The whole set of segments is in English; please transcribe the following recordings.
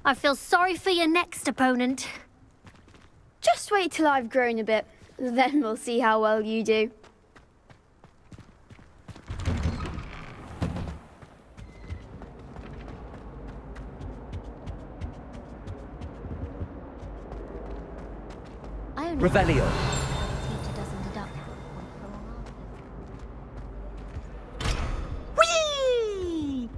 I feel sorry for your next opponent. Just wait till I've grown a bit. Then we'll see how well you do. Revelio. Whee!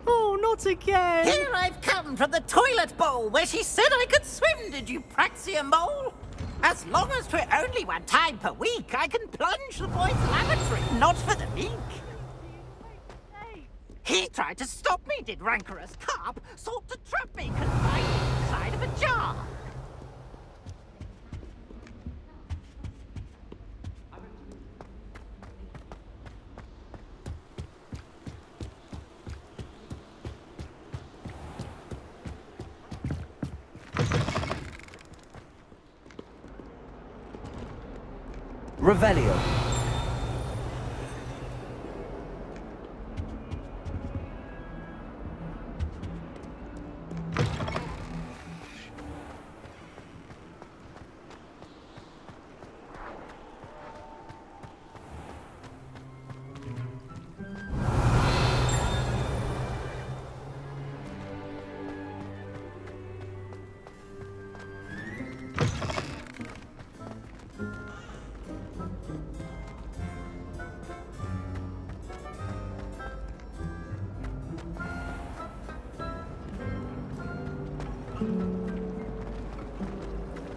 Oh, not again! Here I've come from the toilet bowl where she said I could swim, did you praxia mole? As long as 'twere only one time per week, I can plunge the boy's lavatory, not for the meek. He tried to stop me, did rancorous carp, sought to trap me confined inside of a jar. Revelio.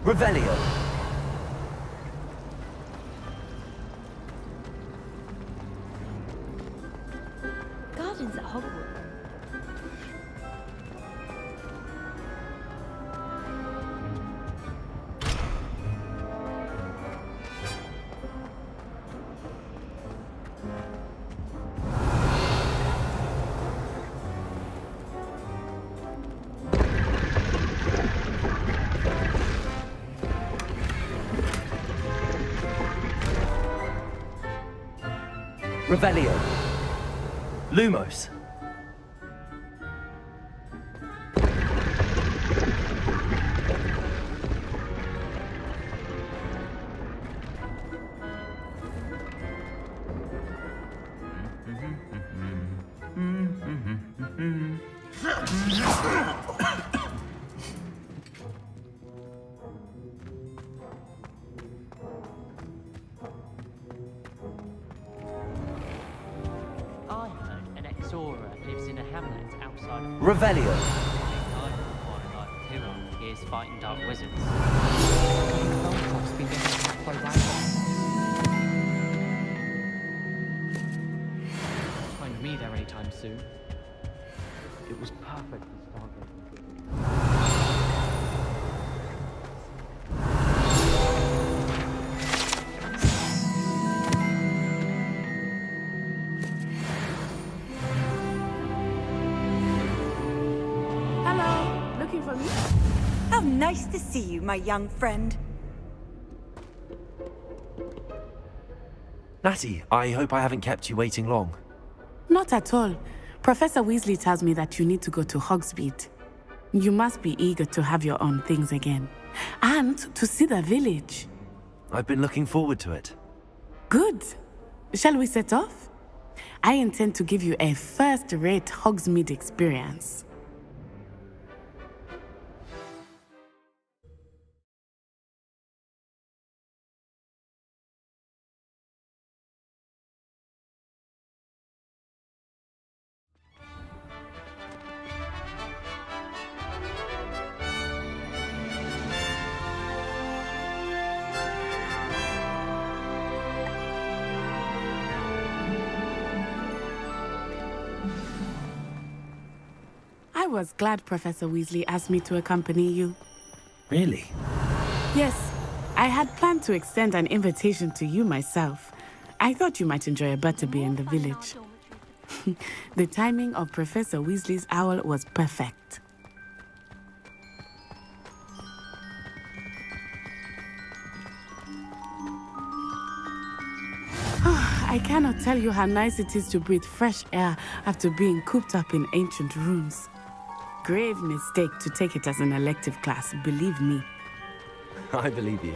Revelio. Gardens at Hogwarts. Revelio. Lumos. Lives in a hamlet outside of Revelio. He is fighting dark wizards. Find me there anytime soon. It was perfect for stargazing. How nice to see you, my young friend. Natty, I hope I haven't kept you waiting long. Not at all. Professor Weasley tells me that you need to go to Hogsmeade. You must be eager to have your own things again. And to see the village. I've been looking forward to it. Good. Shall we set off? I intend to give you a first-rate Hogsmeade experience. I was glad Professor Weasley asked me to accompany you. Really? Yes, I had planned to extend an invitation to you myself. I thought you might enjoy a butterbeer in the village. The timing of Professor Weasley's owl was perfect. I cannot tell you how nice it is to breathe fresh air after being cooped up in ancient rooms. Grave mistake to take it as an elective class, believe me. I believe you.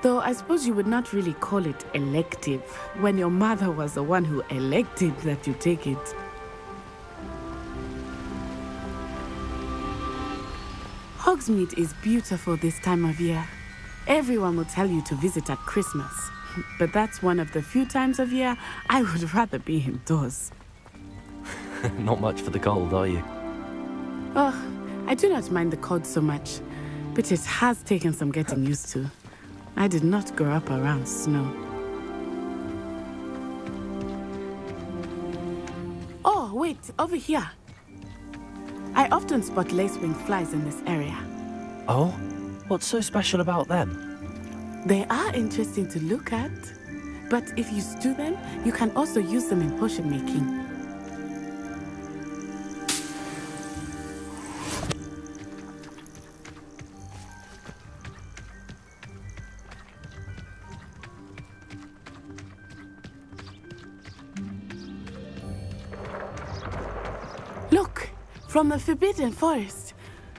Though I suppose you would not really call it elective when your mother was the one who elected that you take it. Hogsmeade is beautiful this time of year. Everyone will tell you to visit at Christmas. But that's one of the few times of year I would rather be indoors. Not much for the cold, are you? Oh, I do not mind the cold so much, but it has taken some getting used to. I did not grow up around snow. Oh, wait, over here. I often spot lacewing flies in this area. Oh? What's so special about them? They are interesting to look at, but if you stew them, you can also use them in potion making. Look, from the Forbidden Forest,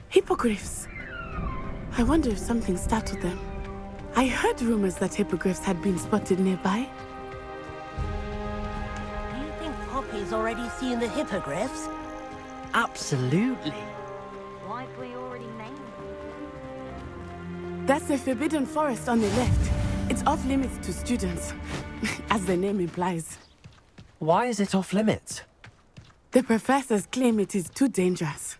hippogriffs. I wonder if something startled them. I heard rumors that hippogriffs had been spotted nearby. Do you think Poppy's already seen the hippogriffs? Absolutely. Like we already named. That's the Forbidden Forest on the left. It's off limits to students, as the name implies. Why is it off limits? The professors claim it is too dangerous.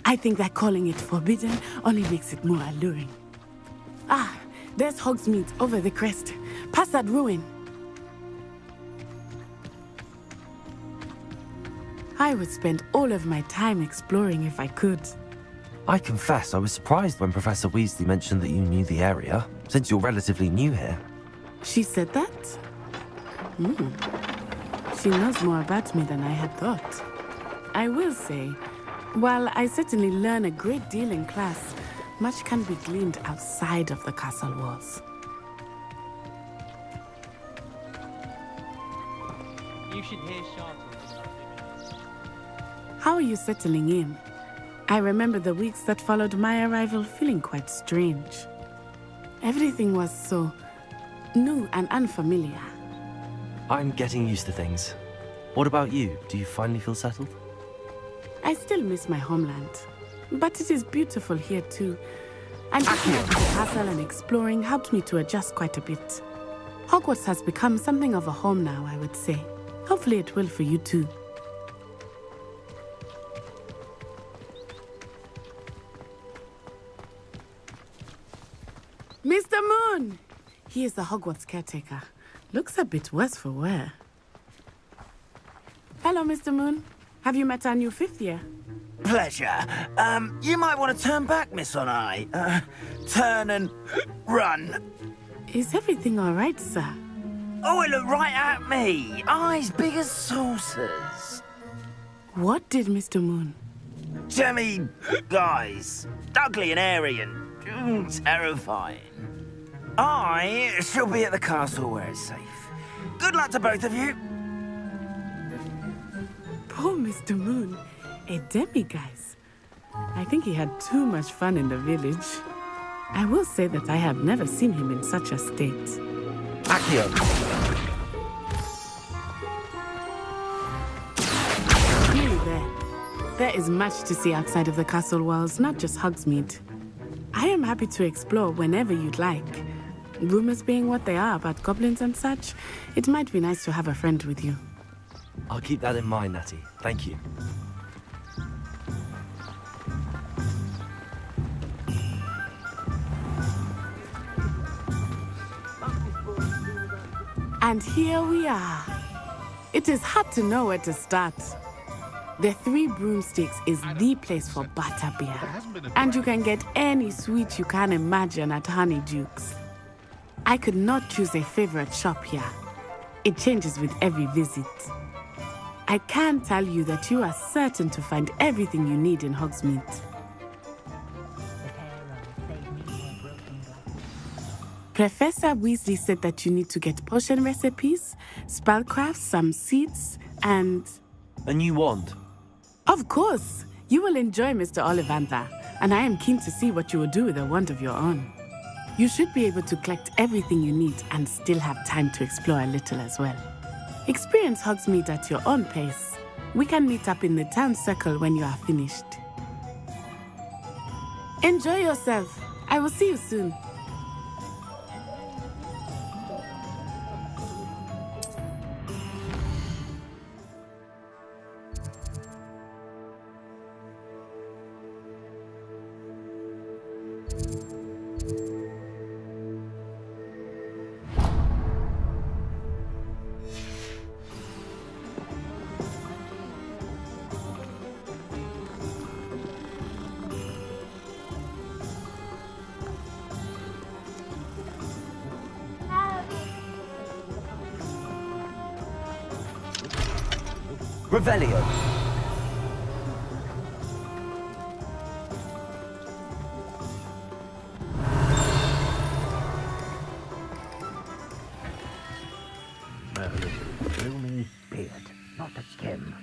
I think that calling it forbidden only makes it more alluring. Ah, there's Hogsmeade over the crest, past that ruin. I would spend all of my time exploring if I could. I confess I was surprised when Professor Weasley mentioned that you knew the area, since you're relatively new here. She said that? She knows more about me than I had thought. I will say, while I certainly learn a great deal in class, much can be gleaned outside of the castle walls. You should hear Charlotte. How are you settling in? I remember the weeks that followed my arrival feeling quite strange. Everything was so new and unfamiliar. I'm getting used to things. What about you? Do you finally feel settled? I still miss my homeland, but it is beautiful here too. And looking at the castle and exploring helped me to adjust quite a bit. Hogwarts has become something of a home now, I would say. Hopefully it will for you too. Mr. Moon! He is the Hogwarts caretaker. Looks a bit worse for wear. Hello, Mr. Moon. Have you met our new fifth year? Pleasure. You might want to turn back, Miss Onai. Turn and run. Is everything all right, sir? Oh, it looked right at me. Eyes big as saucers. What did Mr. Moon? Jemmy, guys. Ugly and airy and terrifying. I shall be at the castle where it's safe. Good luck to both of you. Poor Mr. Moon. A demiguise. I think he had too much fun in the village. I will say that I have never seen him in such a state. Accio! Nearly there. There is much to see outside of the castle walls, not just Hogsmeade. I am happy to explore whenever you'd like. Rumors being what they are about goblins and such, it might be nice to have a friend with you. I'll keep that in mind, Natty. Thank you. And here we are. It is hard to know where to start. The Three Broomsticks is the place for butterbeer. And you can get any sweet you can imagine at Honeydukes. I could not choose a favorite shop here. It changes with every visit. I can tell you that you are certain to find everything you need in Hogsmeade. Professor Weasley said that you need to get potion recipes, spellcrafts, some seeds, and... A new wand. Of course! You will enjoy Mr. Ollivander, and I am keen to see what you will do with a wand of your own. You should be able to collect everything you need and still have time to explore a little as well. Experience Hogsmeade at your own pace. We can meet up in the town circle when you are finished. Enjoy yourself. I will see you soon. Revelio. Blooming beard, not a skin.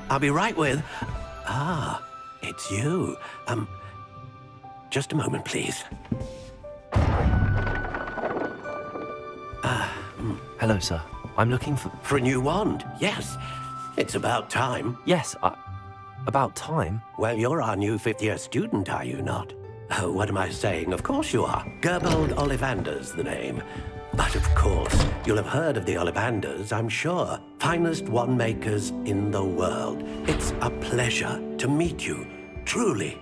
I'll be right with... Ah, it's you. Just a moment, please. Hello, sir. I'm looking for... For a new wand, yes. It's about time. Yes, about time? Well, you're our new fifth-year student, are you not? Oh, what am I saying? Of course you are. Gerbold Ollivander's the name. But of course, you'll have heard of the Ollivanders, I'm sure. Finest wand makers in the world. It's a pleasure to meet you, truly.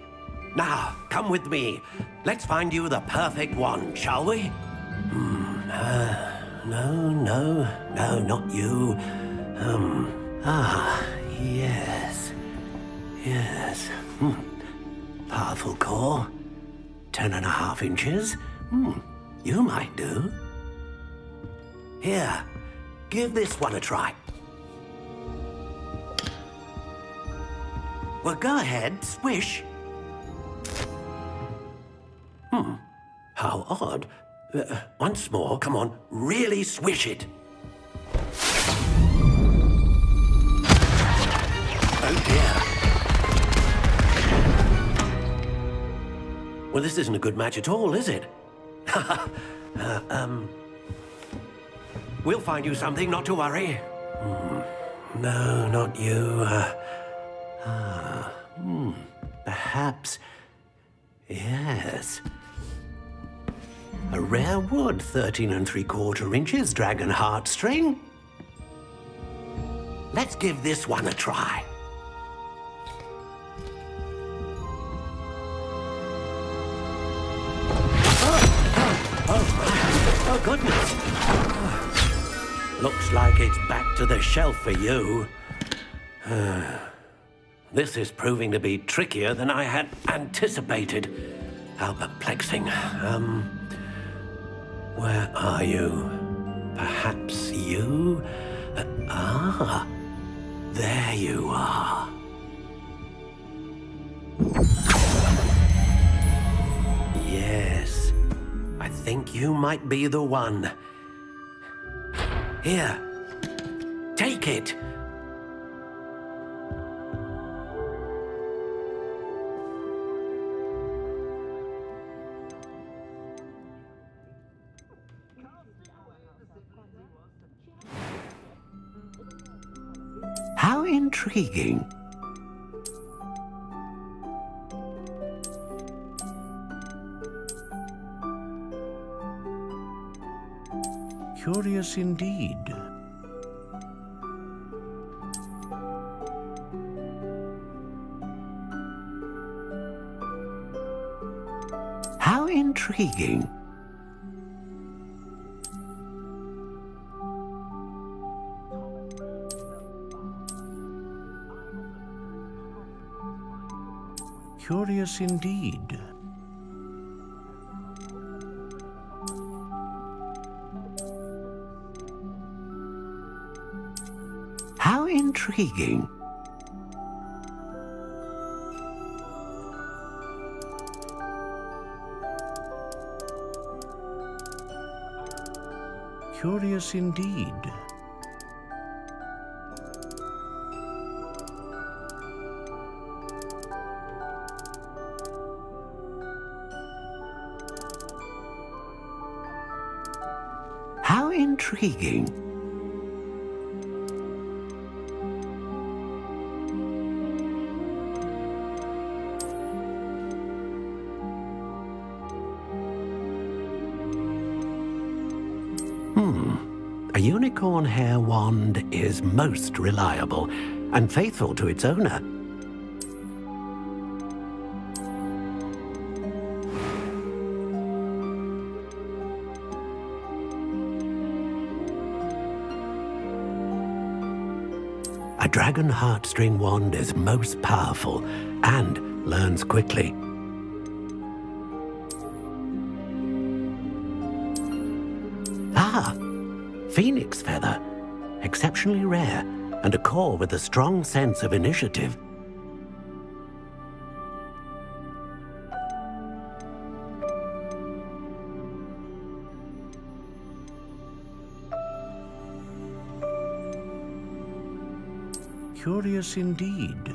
Now, come with me. Let's find you the perfect wand, shall we? No, not you. Yes. Powerful core. 10.5 inches. You might do. Here, give this one a try. Well, go ahead, swish. How odd. Once more, come on, really swish it. Oh dear. Well, this isn't a good match at all, is it? We'll find you something, not to worry. No, not you. Perhaps... Yes. A rare wood, 13 3/4 inches, dragon heartstring. Let's give this one a try. Oh, goodness. Looks like it's back to the shelf for you. This is proving to be trickier than I had anticipated. How perplexing. Where are you? Perhaps you? There you are. Yes, I think you might be the one. Here, take it. How intriguing. Curious indeed. How intriguing. Curious indeed. How intriguing. Curious indeed. How intriguing. A unicorn hair wand is most reliable and faithful to its owner. A dragon heartstring wand is most powerful and learns quickly. Ah, phoenix feather, exceptionally rare, and a core with a strong sense of initiative. Curious indeed.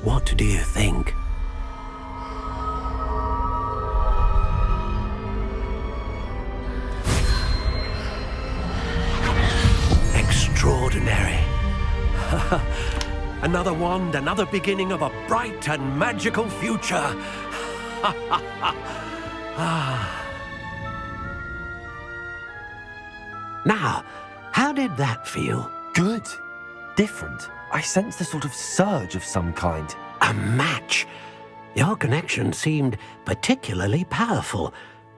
What do you think? Extraordinary. Another wand, another beginning of a bright and magical future. Now, how did that feel? Good. Different. I sensed a sort of surge of some kind. A match. Your connection seemed particularly powerful.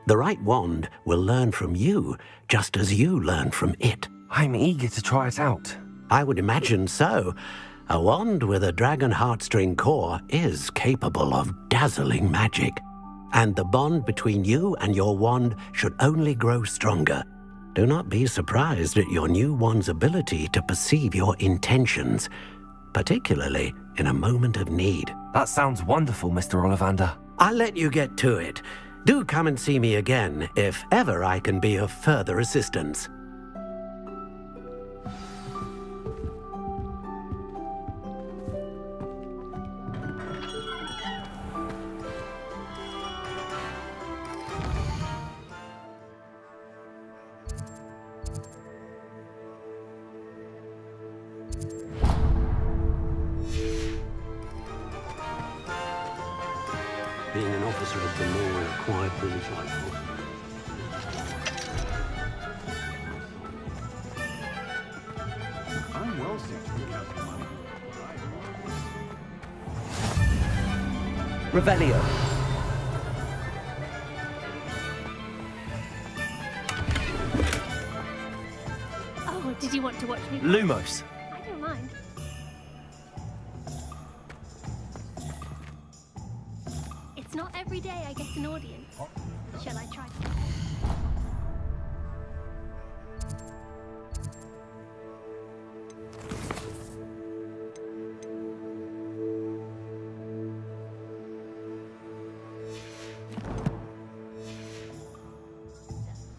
The right wand will learn from you, just as you learn from it. I'm eager to try it out. I would imagine so. A wand with a dragon heartstring core is capable of dazzling magic. And the bond between you and your wand should only grow stronger. Do not be surprised at your new wand's ability to perceive your intentions, particularly in a moment of need. That sounds wonderful, Mr. Ollivander. I'll let you get to it. Do come and see me again if ever I can be of further assistance. Being an officer of the law in a quiet village like Hogwarts. I'm well suited to count money. Revelio. Oh, did you want to watch me? Lumos. I don't mind. It's not every day I get an audience. Shall I try?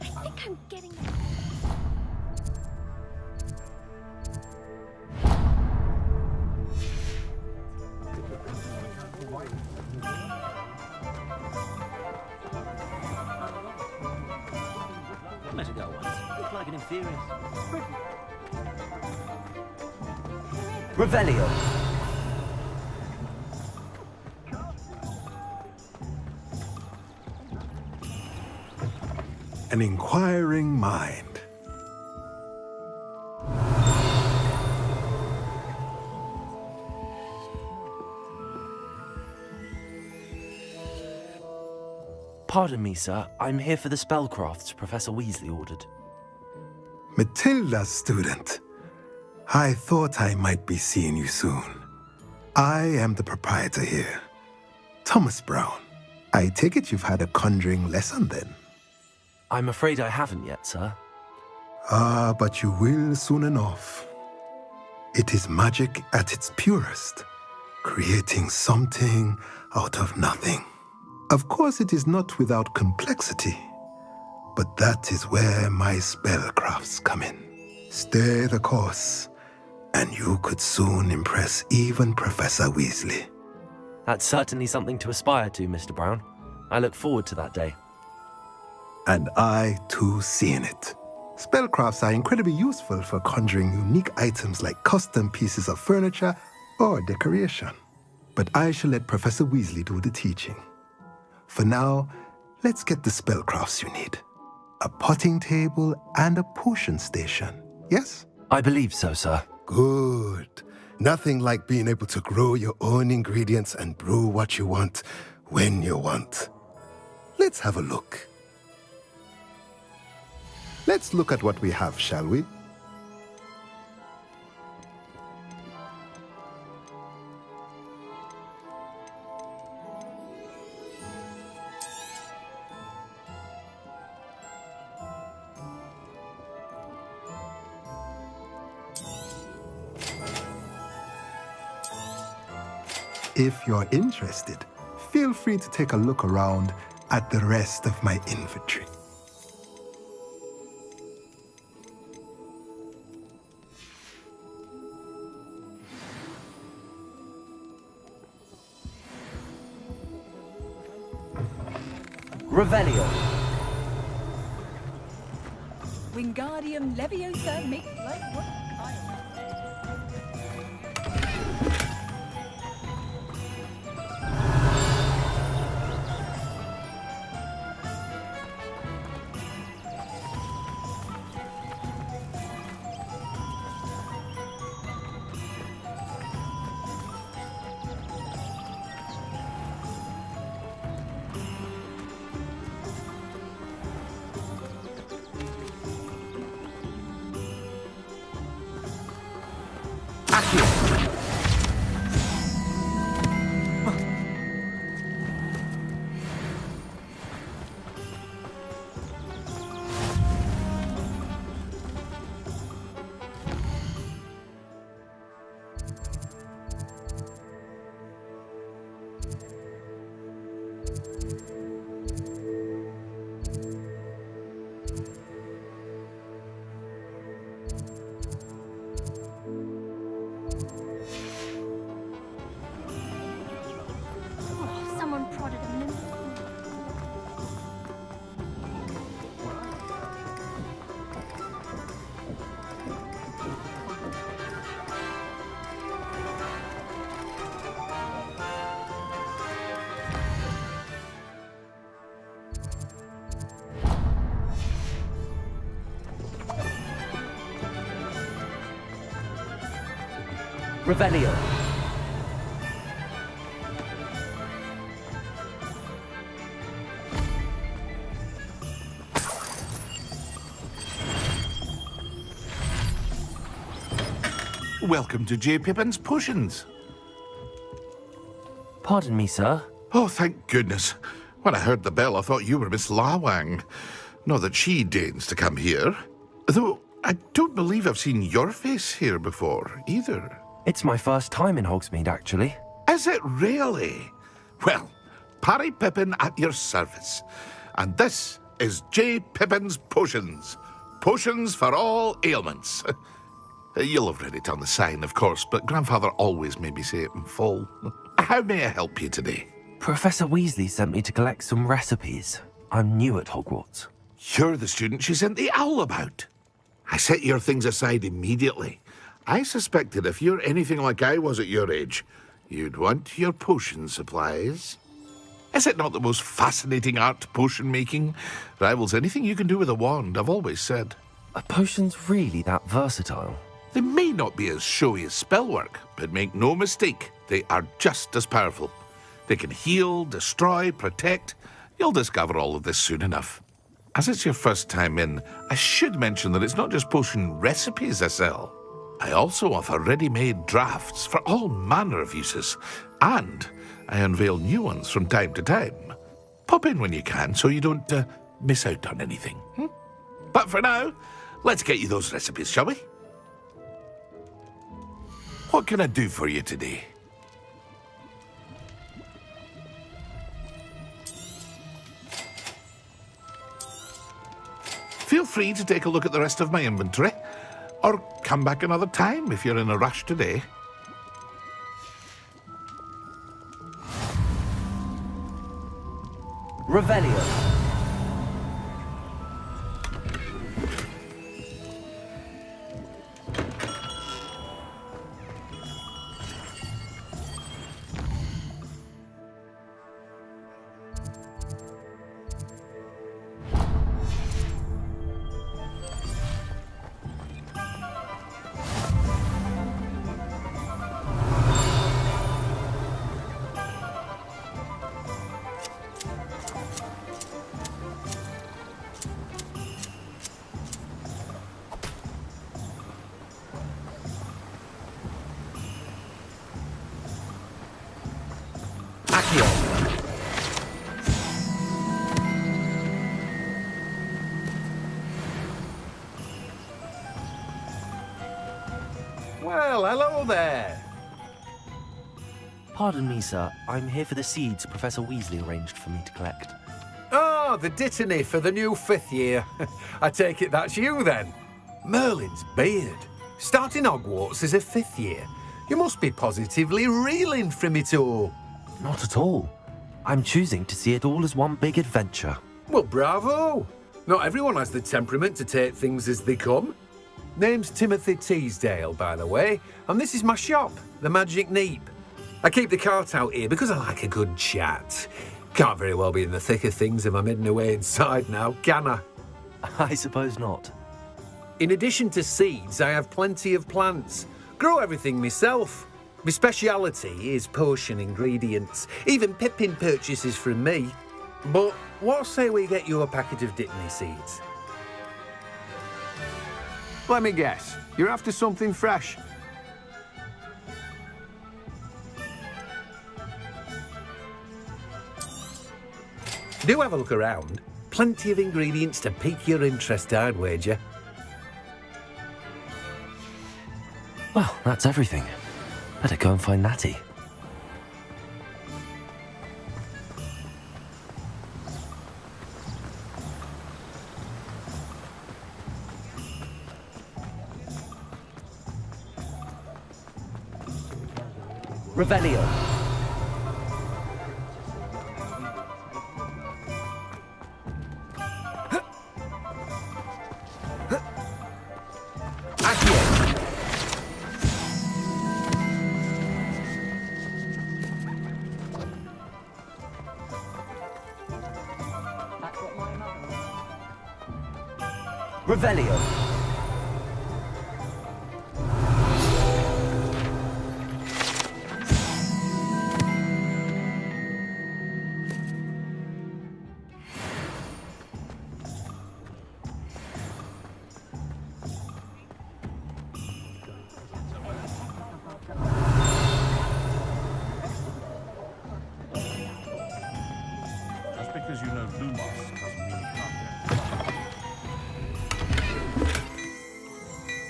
I think I'm getting it. Let it go once. It's like an inferior. Revelio. An inquiring mind. Pardon me, sir. I'm here for the spellcrafts Professor Weasley ordered. Matilda's student. I thought I might be seeing you soon. I am the proprietor here, Thomas Brown. I take it you've had a conjuring lesson then? I'm afraid I haven't yet, sir. Ah, but you will soon enough. It is magic at its purest, creating something out of nothing. Of course, it is not without complexity, but that is where my spellcrafts come in. Stay the course, and you could soon impress even Professor Weasley. That's certainly something to aspire to, Mr. Brown. I look forward to that day. And I, too, seeing it. Spellcrafts are incredibly useful for conjuring unique items like custom pieces of furniture or decoration. But I shall let Professor Weasley do the teaching. For now, let's get the spellcrafts you need. A potting table and a potion station, yes? I believe so, sir. Good. Nothing like being able to grow your own ingredients and brew what you want when you want. Let's have a look. Let's look at what we have, shall we? If you're interested, feel free to take a look around at the rest of my inventory. Revelio. Wingardium Leviosa makes life work. Someone prodded a limb. Revelio. Welcome to J. Pippin's Potions. Pardon me, sir. Oh, thank goodness. When I heard the bell, I thought you were Miss Lawang. Not that she deigns to come here. Though, I don't believe I've seen your face here before, either. It's my first time in Hogsmeade, actually. Is it really? Well, Parry Pippin at your service. And this is J. Pippin's Potions. Potions for all ailments. You'll have read it on the sign, of course, but Grandfather always made me say it in full. How may I help you today? Professor Weasley sent me to collect some recipes. I'm new at Hogwarts. You're the student she sent the owl about. I set your things aside immediately. I suspected if you're anything like I was at your age, you'd want your potion supplies. Is it not the most fascinating art, potion making? Rivals anything you can do with a wand, I've always said. Are potions really that versatile? They may not be as showy as spellwork, but make no mistake, they are just as powerful. They can heal, destroy, protect, You'll discover all of this soon enough. As it's your first time in, I should mention that it's not just potion recipes I sell. I also offer ready-made drafts for all manner of uses, and I unveil new ones from time to time. Pop in when you can so you don't miss out on anything. But for now, let's get you those recipes, shall we? What can I do for you today? Feel free to take a look at the rest of my inventory, or come back another time if you're in a rush today. Revelio. Well, hello there. Pardon me, sir. I'm here for the seeds Professor Weasley arranged for me to collect. Oh, the dittany for the new 5th year. I take it that's you then. Merlin's beard. Starting Hogwarts as a 5th year. You must be positively reeling from it all. Not at all. I'm choosing to see it all as one big adventure. Well, bravo. Not everyone has the temperament to take things as they come. Name's Timothy Teasdale, by the way, and this is my shop, the Magic Neep. I keep the cart out here because I like a good chat. Can't very well be in the thick of things if I'm hidden away inside now, can I? I suppose not. In addition to seeds, I have plenty of plants. Grow everything myself. My speciality is potion ingredients, even Pippin purchases from me. But what say we get you a packet of Dittany seeds? Let me guess. You're after something fresh. Do have a look around. Plenty of ingredients to pique your interest, I'd wager. Well, that's everything. Better go and find Natty. Revelio. Revelio. Just because you know Lumos doesn't mean you can't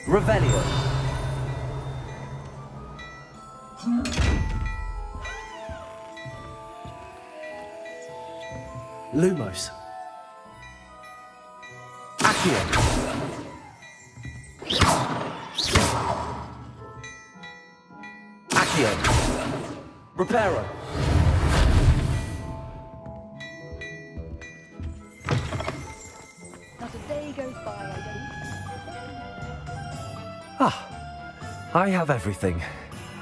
Revelio. Lumos. Accio. Accio. Reparo. Not a day goes by, I don't. Ah, I have everything.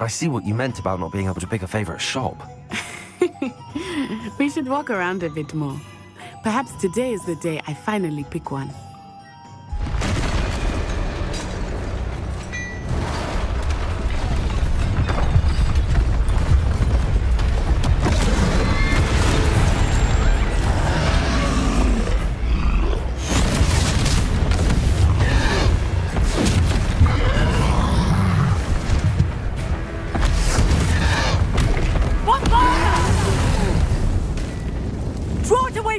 I see what you meant about not being able to pick a favorite shop. We should walk around a bit more. Perhaps today is the day I finally pick one.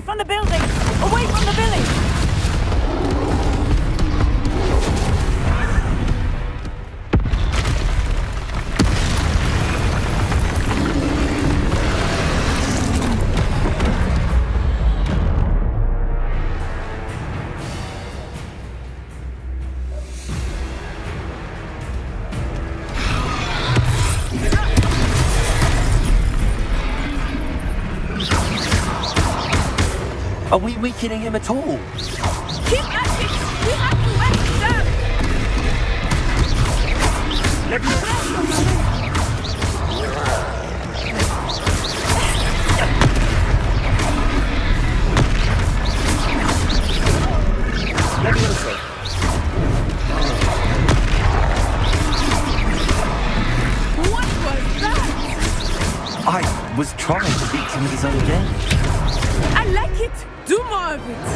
from the building! Away from the village! Are we weakening him at all? Keep at it! We have to let him down! Let me What was that? I was trying to beat him with his own game. I like it. Do more of it.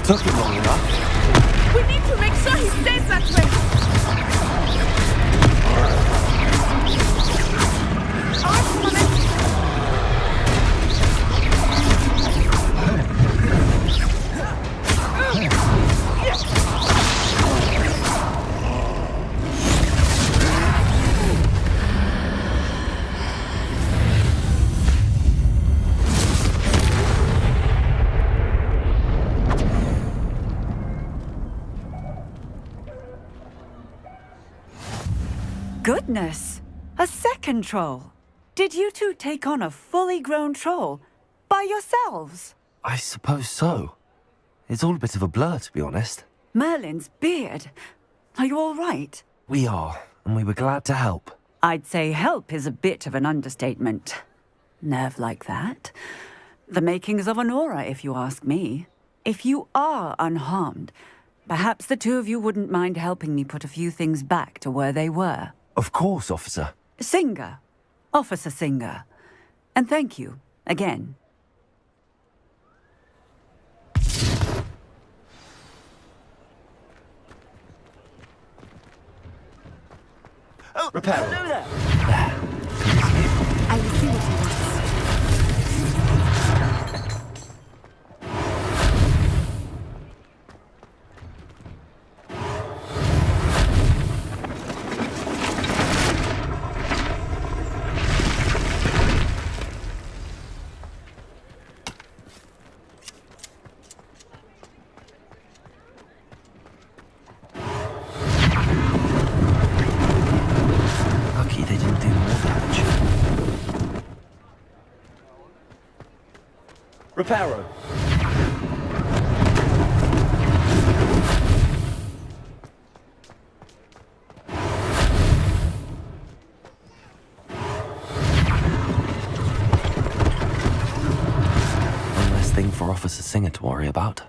Took him long enough. We need to make sure he stays that way. Goodness! A second troll! Did you two take on a fully grown troll by yourselves? I suppose so. It's all a bit of a blur, to be honest. Merlin's beard. Are you all right? We are, and we were glad to help. I'd say help is a bit of an understatement. Nerve like that. The makings of an aura, if you ask me. If you are unharmed, perhaps the two of you wouldn't mind helping me put a few things back to where they were. Of course, officer. Singer. Officer Singer. And thank you, again. Oh, Repair. hello there. I will see what he wants. Lucky they didn't do more damage. Reparo. One less thing for Officer Singer to worry about.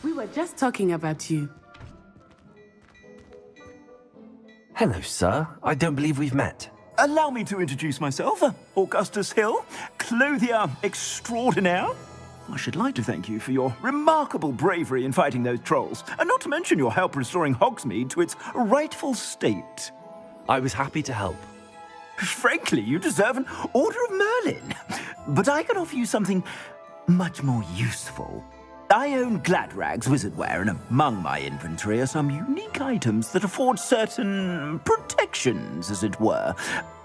We were just talking about you. Hello, sir. I don't believe we've met. Allow me to introduce myself, Augustus Hill, clothier extraordinaire. I should like to thank you for your remarkable bravery in fighting those trolls, and not to mention your help restoring Hogsmeade to its rightful state. I was happy to help. Frankly, you deserve an Order of Merlin. But I can offer you something much more useful. I own Gladrag's wizardware, and among my inventory are some unique items that afford certain protections, as it were.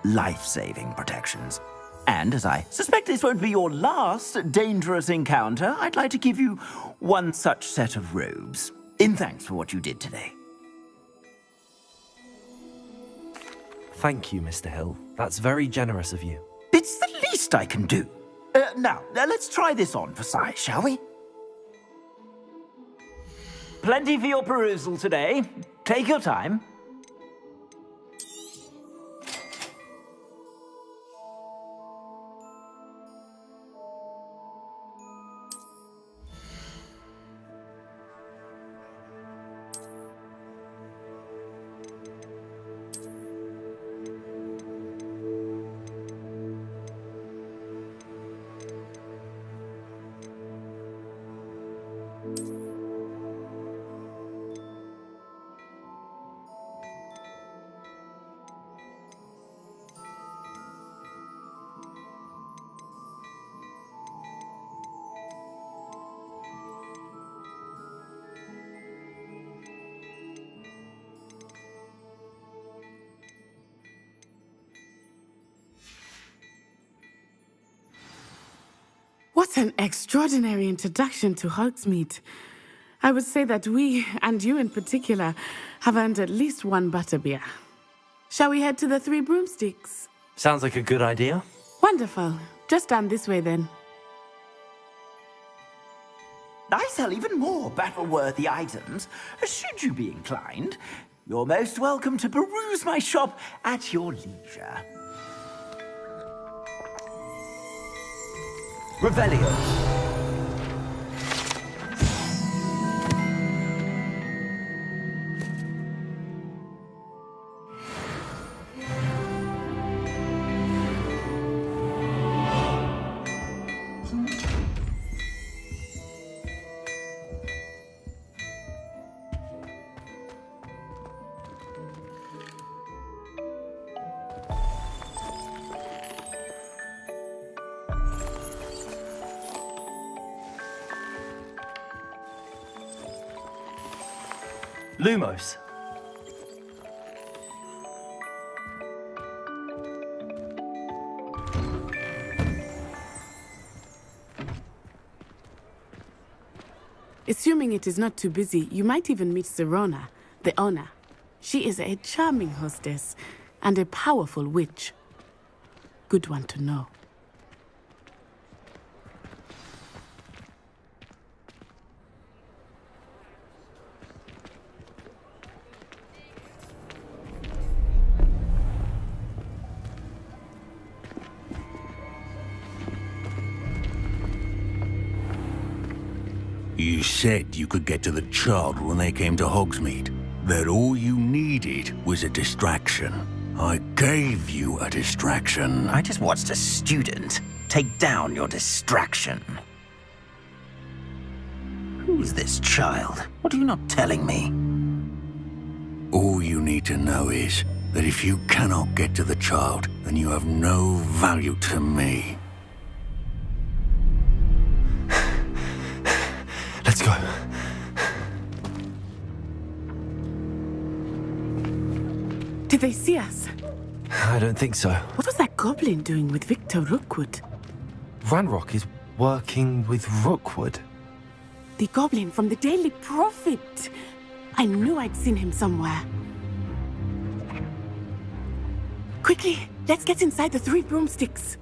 Life-saving protections. And as I suspect this won't be your last dangerous encounter, I'd like to give you one such set of robes, in thanks for what you did today. Thank you, Mr. Hill. That's very generous of you. It's the least I can do. Now, let's try this on for size, shall we? Plenty for your perusal today. Take your time. What an extraordinary introduction to Hogsmeade. I would say that we, and you in particular, have earned at least one butterbeer. Shall we head to the Three Broomsticks? Sounds like a good idea. Wonderful. Just down this way then. I sell even more battle-worthy items. Should you be inclined, you're most welcome to peruse my shop at your leisure. Revelio. Lumos. Assuming it is not too busy, you might even meet Sirona, the owner. She is a charming hostess and a powerful witch. Good one to know. You said you could get to the child when they came to Hogsmeade. That all you needed was a distraction. I gave you a distraction. I just watched a student take down your distraction. Who's this child? What are you not telling me? All you need to know is that if you cannot get to the child, then you have no value to me. Let's go. Did they see us? I don't think so. What was that goblin doing with Victor Rookwood? Ranrock is working with Rookwood. The goblin from the Daily Prophet. I knew I'd seen him somewhere. Quickly, let's get inside the Three Broomsticks.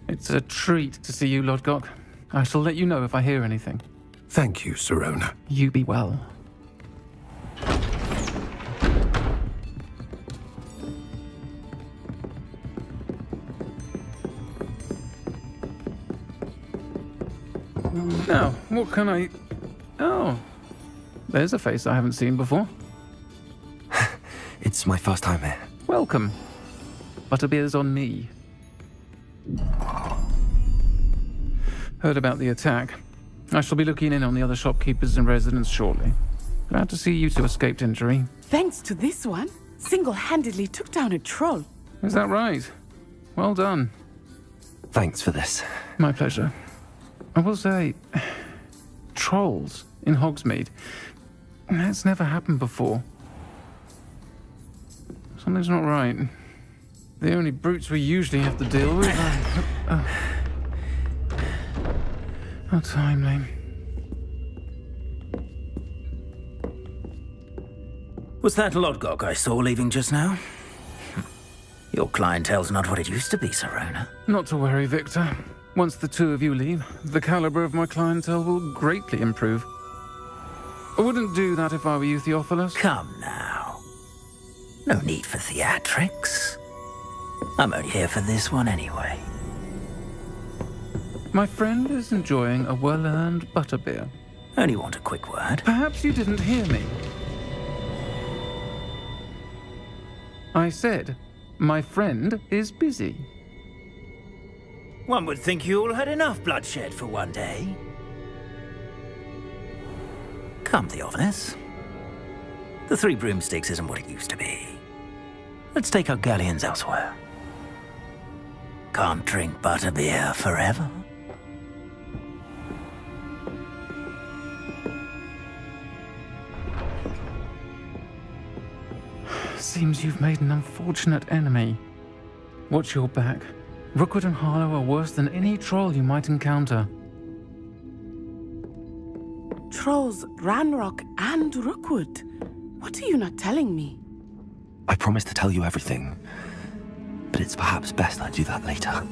It's a treat to see you, Lodgok. I shall let you know if I hear anything. Thank you, Sirona. You be well. Now, what can I... Oh, there's a face I haven't seen before. It's my first time here. Welcome. Butterbeer's on me. Heard about the attack. I shall be looking in on the other shopkeepers and residents shortly. Glad to see you two escaped injury. Thanks to this one, single-handedly took down a troll. Is that right? Well done. Thanks for this. My pleasure. I will say, trolls in Hogsmeade. That's never happened before. Something's not right. The only brutes we usually have to deal with are... How timely. Was that Lodgok I saw leaving just now? Your clientele's not what it used to be, Sirona. Not to worry, Victor. Once the two of you leave, the caliber of my clientele will greatly improve. I wouldn't do that if I were you, Theophilus. Come now. No need for theatrics. I'm only here for this one anyway. My friend is enjoying a well-earned butterbeer. Only want a quick word. Perhaps you didn't hear me. I said, my friend is busy. One would think you all had enough bloodshed for one day. Come, Theophilus. The Three Broomsticks isn't what it used to be. Let's take our galleons elsewhere. Can't drink butterbeer forever. Seems you've made an unfortunate enemy. Watch your back. Rookwood and Harlow are worse than any troll you might encounter. Trolls, Ranrock, and Rookwood. What are you not telling me? I promise to tell you everything, but it's perhaps best I do that later.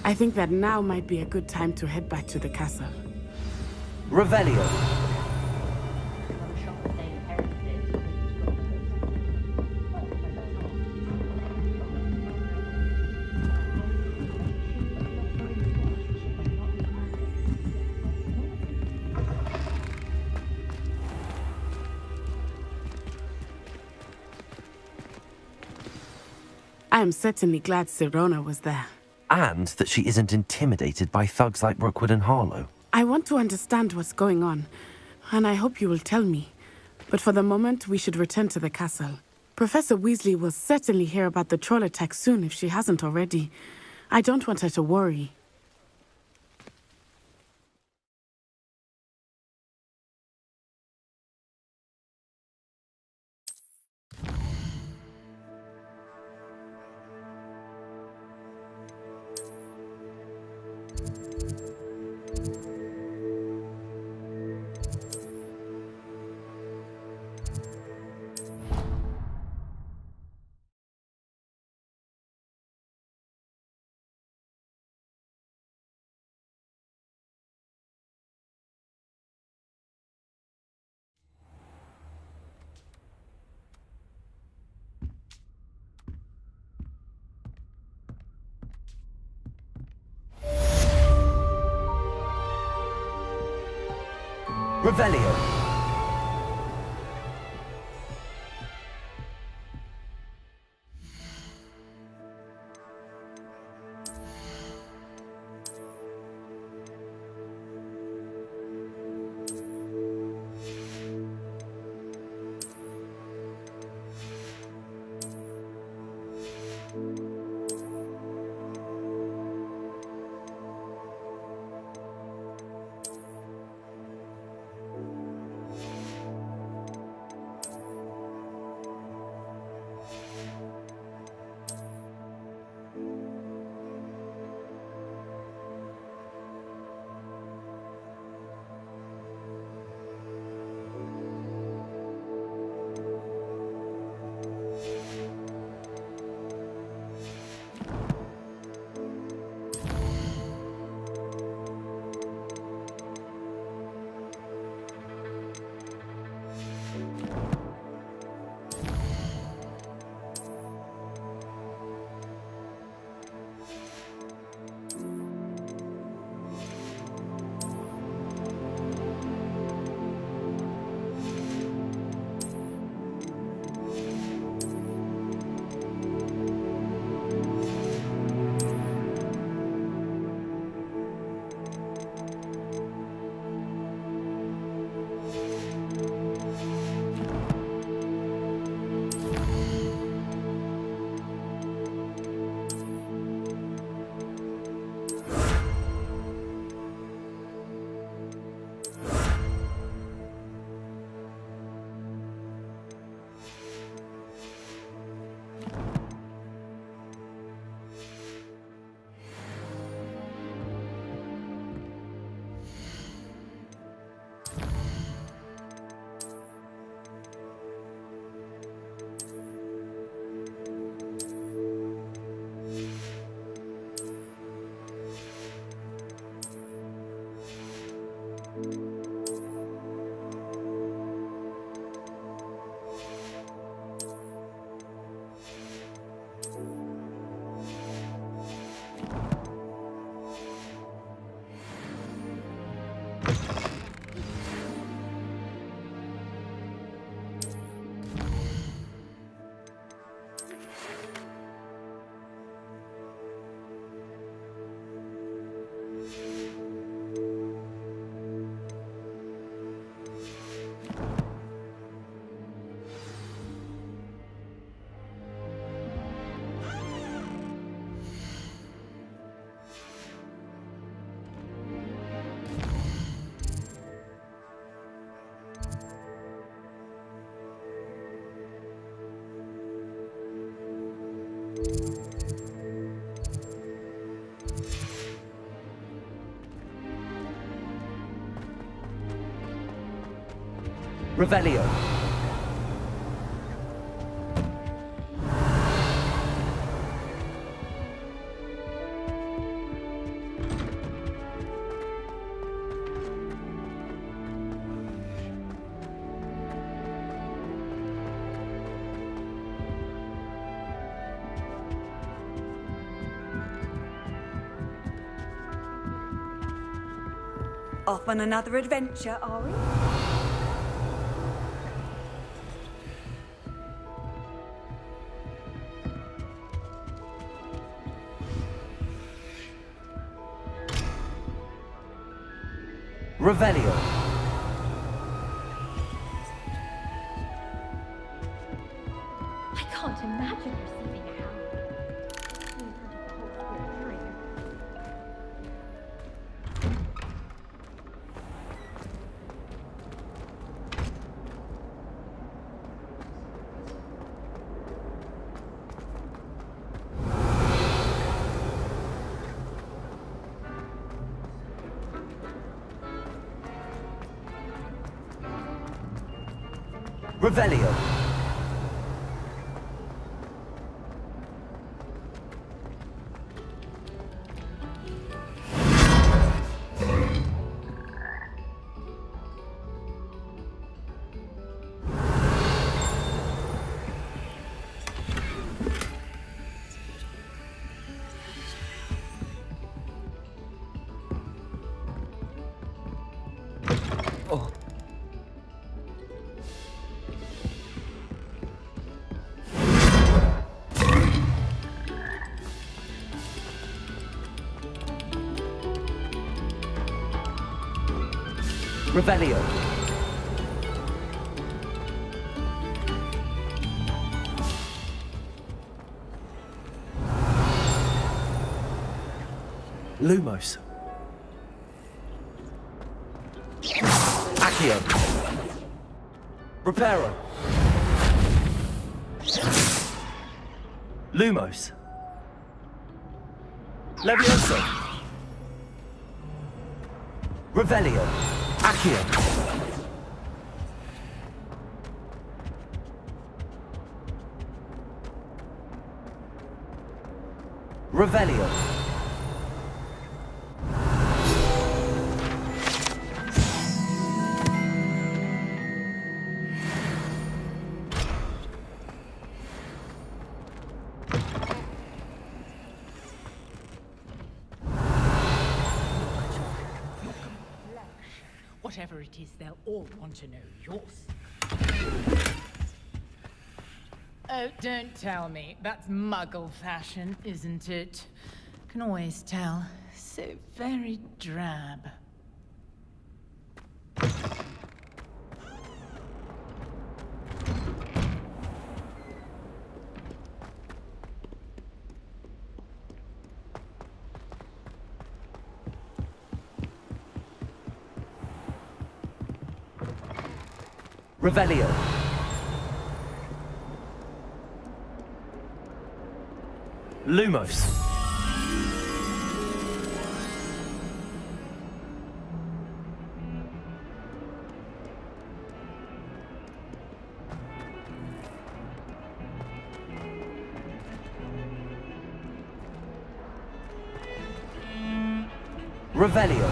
I think that now might be a good time to head back to the castle. Revelio. I am certainly glad Sirona was there. And that she isn't intimidated by thugs like Rookwood and Harlow. I want to understand what's going on, and I hope you will tell me. But for the moment, we should return to the castle. Professor Weasley will certainly hear about the troll attack soon if she hasn't already. I don't want her to worry. Revelio. Revelio. Off on another adventure, are we? Revelio. I can't imagine receiving a hound. Seems out of the whole square area. Revelio. Oh. Revelio. Lumos. Accio. Reparo. Lumos. Levioso. Revelio. Accio. Revelio. Whatever it is, they'll all want to know yours. Oh, don't tell me. That's Muggle fashion, isn't it? Can always tell. So very drab. Revelio. Lumos. Revelio.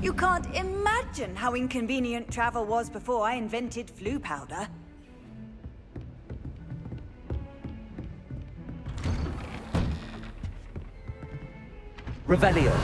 You can't imagine how inconvenient travel was before I invented flu powder. Revelio.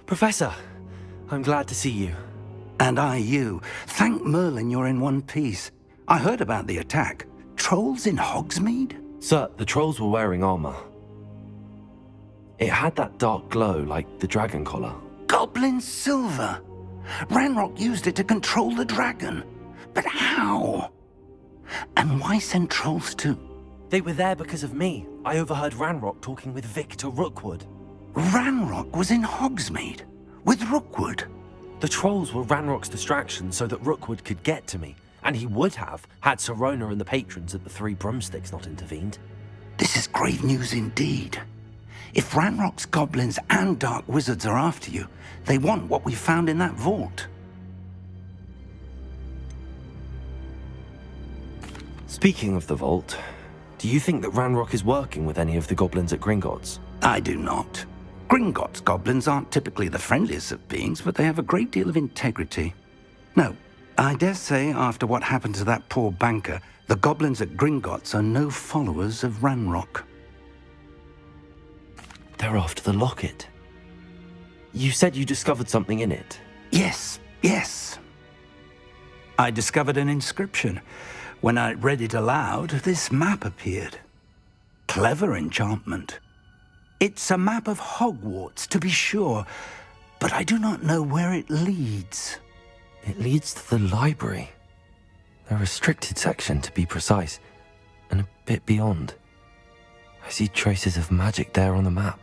Professor, I'm glad to see you. And I you. Thank Merlin you're in one piece. I heard about the attack. Trolls in Hogsmeade? Sir, the trolls were wearing armor. It had that dark glow like the dragon collar. Goblin silver! Ranrock used it to control the dragon. But how? And why send trolls to... They were there because of me. I overheard Ranrock talking with Victor Rookwood. Ranrock was in Hogsmeade? With Rookwood? The trolls were Ranrock's distraction so that Rookwood could get to me. And he would have, had Sirona and the patrons at the Three Broomsticks not intervened. This is grave news indeed. If Ranrock's goblins and dark wizards are after you, they want what we found in that vault. Speaking of the vault, do you think that Ranrock is working with any of the goblins at Gringotts? I do not. Gringotts goblins aren't typically the friendliest of beings, but they have a great deal of integrity. No, I dare say after what happened to that poor banker, the goblins at Gringotts are no followers of Ranrock. They're after the locket. You said you discovered something in it. Yes. I discovered an inscription. When I read it aloud, this map appeared. Clever enchantment. It's a map of Hogwarts, to be sure, but I do not know where it leads. It leads to the library. A restricted section, to be precise, and a bit beyond. I see traces of magic there on the map.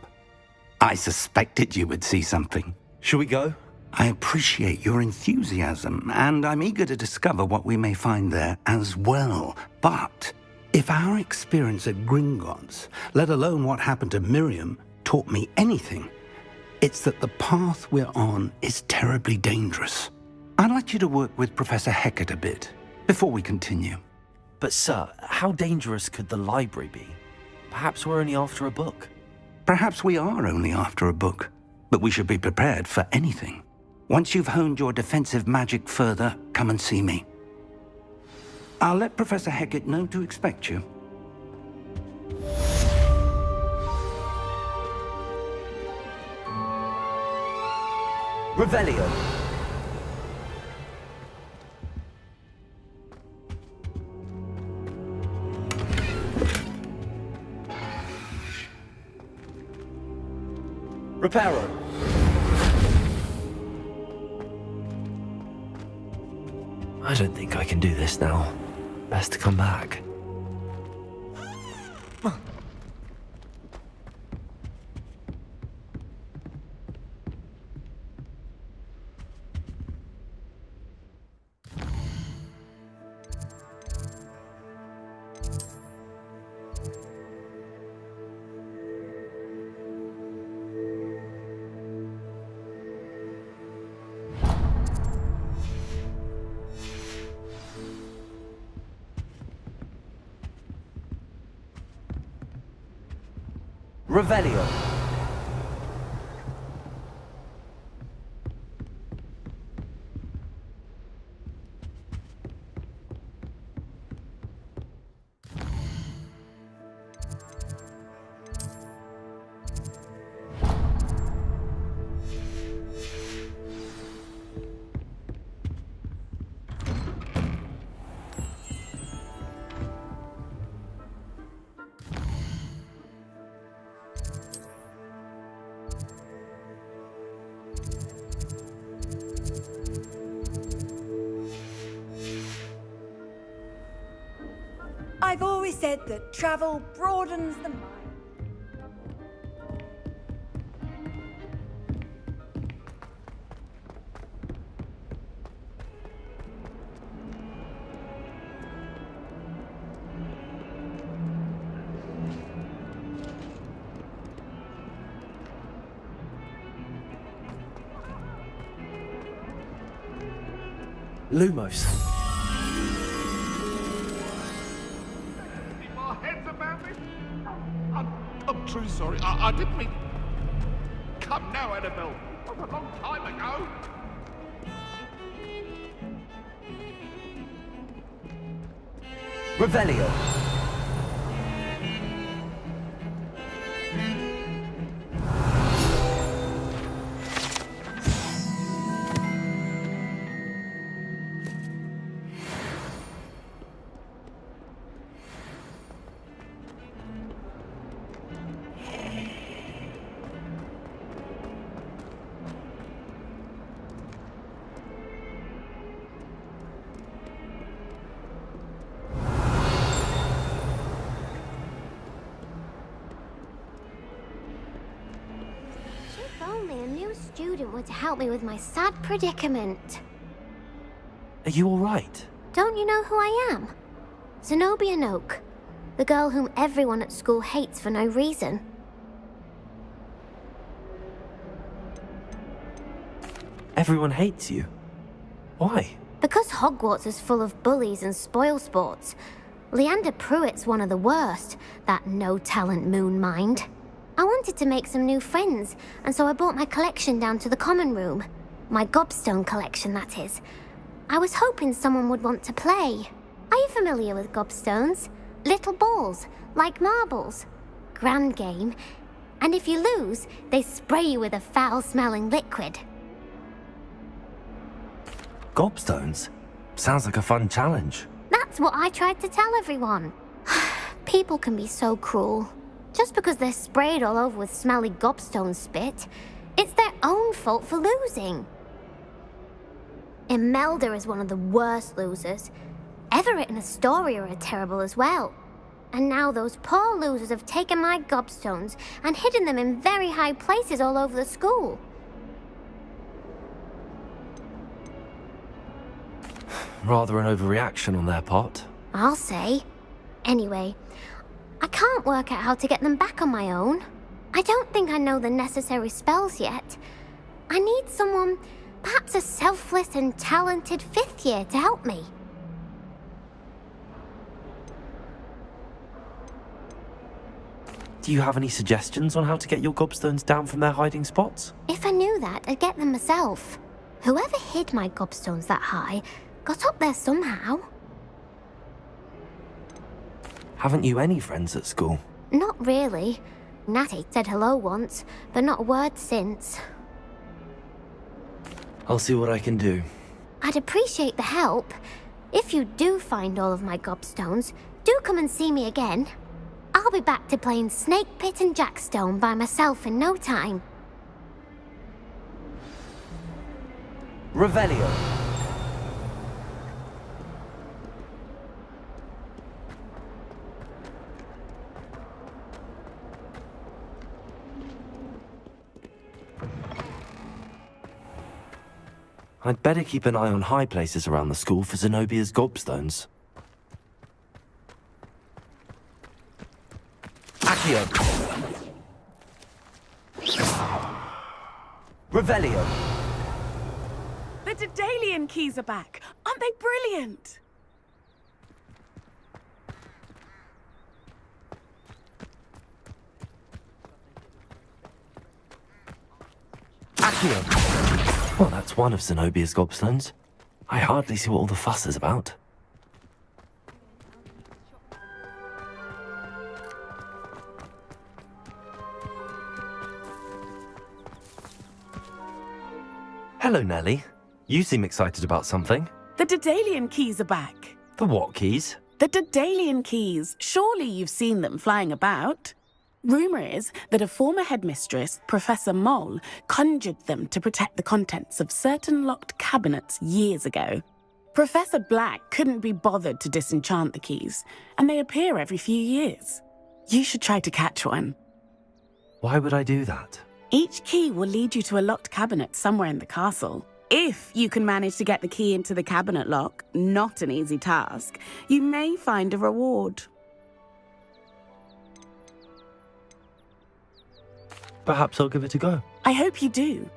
I suspected you would see something. Shall we go? I appreciate your enthusiasm, and I'm eager to discover what we may find there as well. But if our experience at Gringotts, let alone what happened to Miriam, taught me anything, it's that the path we're on is terribly dangerous. I'd like you to work with Professor Hecat a bit before we continue. But sir, how dangerous could the library be? Perhaps we're only after a book. Perhaps we are only after a book, but we should be prepared for anything. Once you've honed your defensive magic further, come and see me. I'll let Professor Hecat know to expect you. Revelio. Reparo. I don't think I can do this now. Best to come back. Revelio. I've always said that travel broadens the mind. Lumos. I'm truly sorry. I didn't mean... Come now, Annabelle. That was a long time ago. Revelio. student were to help me with my sad predicament. Are you all right? Don't you know who I am? Zenobia Noak, the girl whom everyone at school hates for no reason. Everyone hates you. Why? Because Hogwarts is full of bullies and spoilsports. Leander Pruitt's one of the worst, that no-talent moon mind. I wanted to make some new friends, and so I brought my collection down to the common room. My gobstone collection, that is. I was hoping someone would want to play. Are you familiar with gobstones? Little balls, like marbles. Grand game. And if you lose, they spray you with a foul-smelling liquid. Gobstones? Sounds like a fun challenge. That's what I tried to tell everyone. People can be so cruel. Just because they're sprayed all over with smelly gobstone spit, it's their own fault for losing. Imelda is one of the worst losers. Everett and Astoria are terrible as well. And now those poor losers have taken my gobstones and hidden them in very high places all over the school. Rather an overreaction on their part. I'll say. Anyway, I can't work out how to get them back on my own. I don't think I know the necessary spells yet. I need someone, perhaps a selfless and talented fifth year to help me. Do you have any suggestions on how to get your gobstones down from their hiding spots? If I knew that, I'd get them myself. Whoever hid my gobstones that high got up there somehow. Haven't you any friends at school? Not really. Natty said hello once, but not a word since. I'll see what I can do. I'd appreciate the help. If you do find all of my gobstones, do come and see me again. I'll be back to playing Snake Pit and Jackstone by myself in no time. Revelio. I'd better keep an eye on high places around the school for Zenobia's gobstones. Accio. Revelio. The Daedalian keys are back. Aren't they brilliant? Accio. Well, that's one of Zenobia's gobstones. I hardly see what all the fuss is about. Hello, Nellie. You seem excited about something. The Daedalian keys are back. The what keys? The Daedalian keys. Surely you've seen them flying about. Rumour is that a former headmistress, Professor Mole, conjured them to protect the contents of certain locked cabinets years ago. Professor Black couldn't be bothered to disenchant the keys, and they appear every few years. You should try to catch one. Why would I do that? Each key will lead you to a locked cabinet somewhere in the castle. If you can manage to get the key into the cabinet lock, not an easy task, you may find a reward. Perhaps I'll give it a go. I hope you do.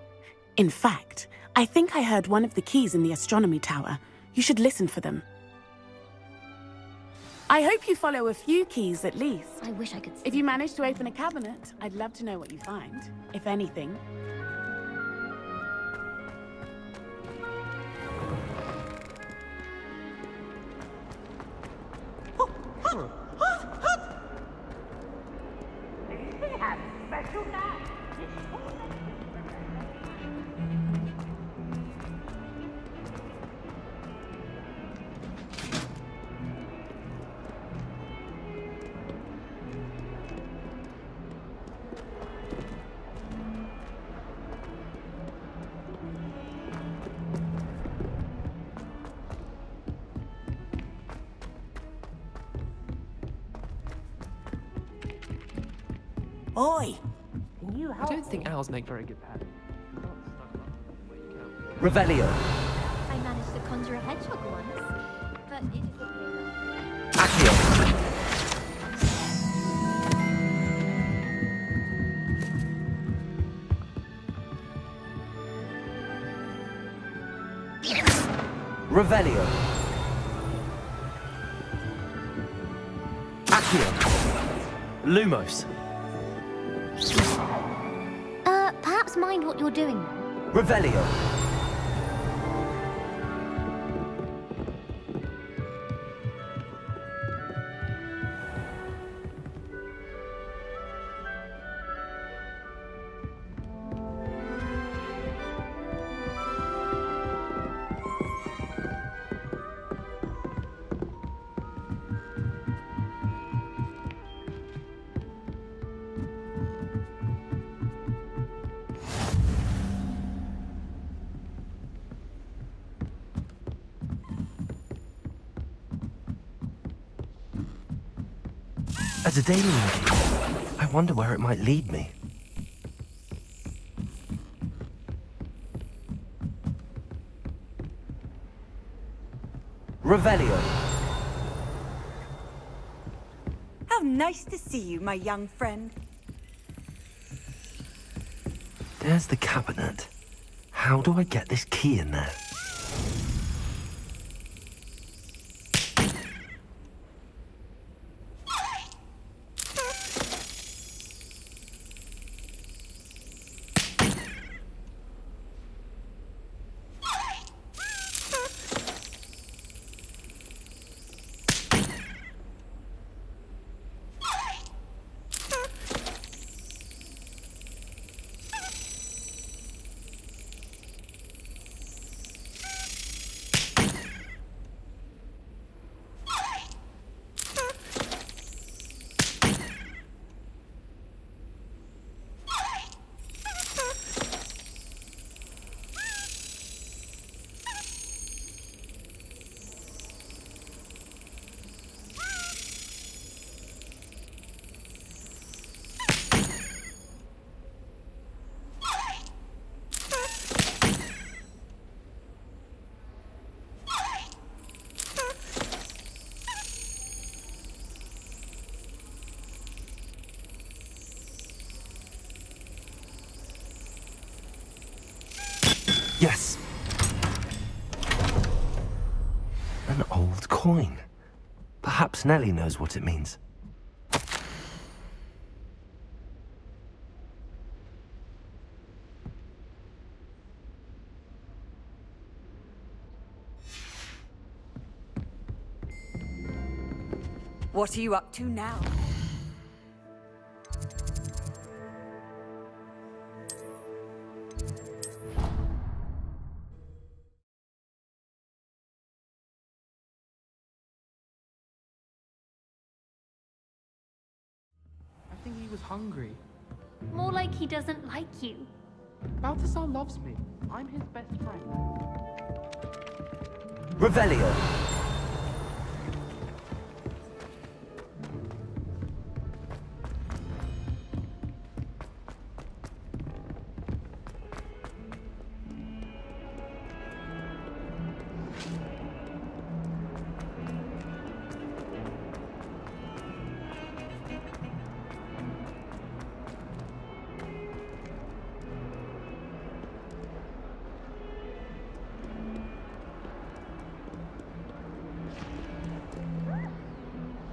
In fact, I think I heard one of the keys in the astronomy tower. You should listen for them. I hope you follow a few keys at least. I wish I could. If you manage to open a cabinet, I'd love to know what you find, if anything. Oi! I don't think owls make very good pets. Revelio. I managed to conjure a hedgehog once, but it isn't very Accio. Revelio. Accio. Lumos. Perhaps mind what you're doing then. Revelio. As a daily key, I wonder where it might lead me. Revelio. How nice to see you, my young friend. There's the cabinet. How do I get this key in there? Yes! An old coin. Perhaps Nellie knows what it means. What are you up to now? I think he was hungry. More like he doesn't like you. Balthasar loves me. I'm his best friend. Revelio.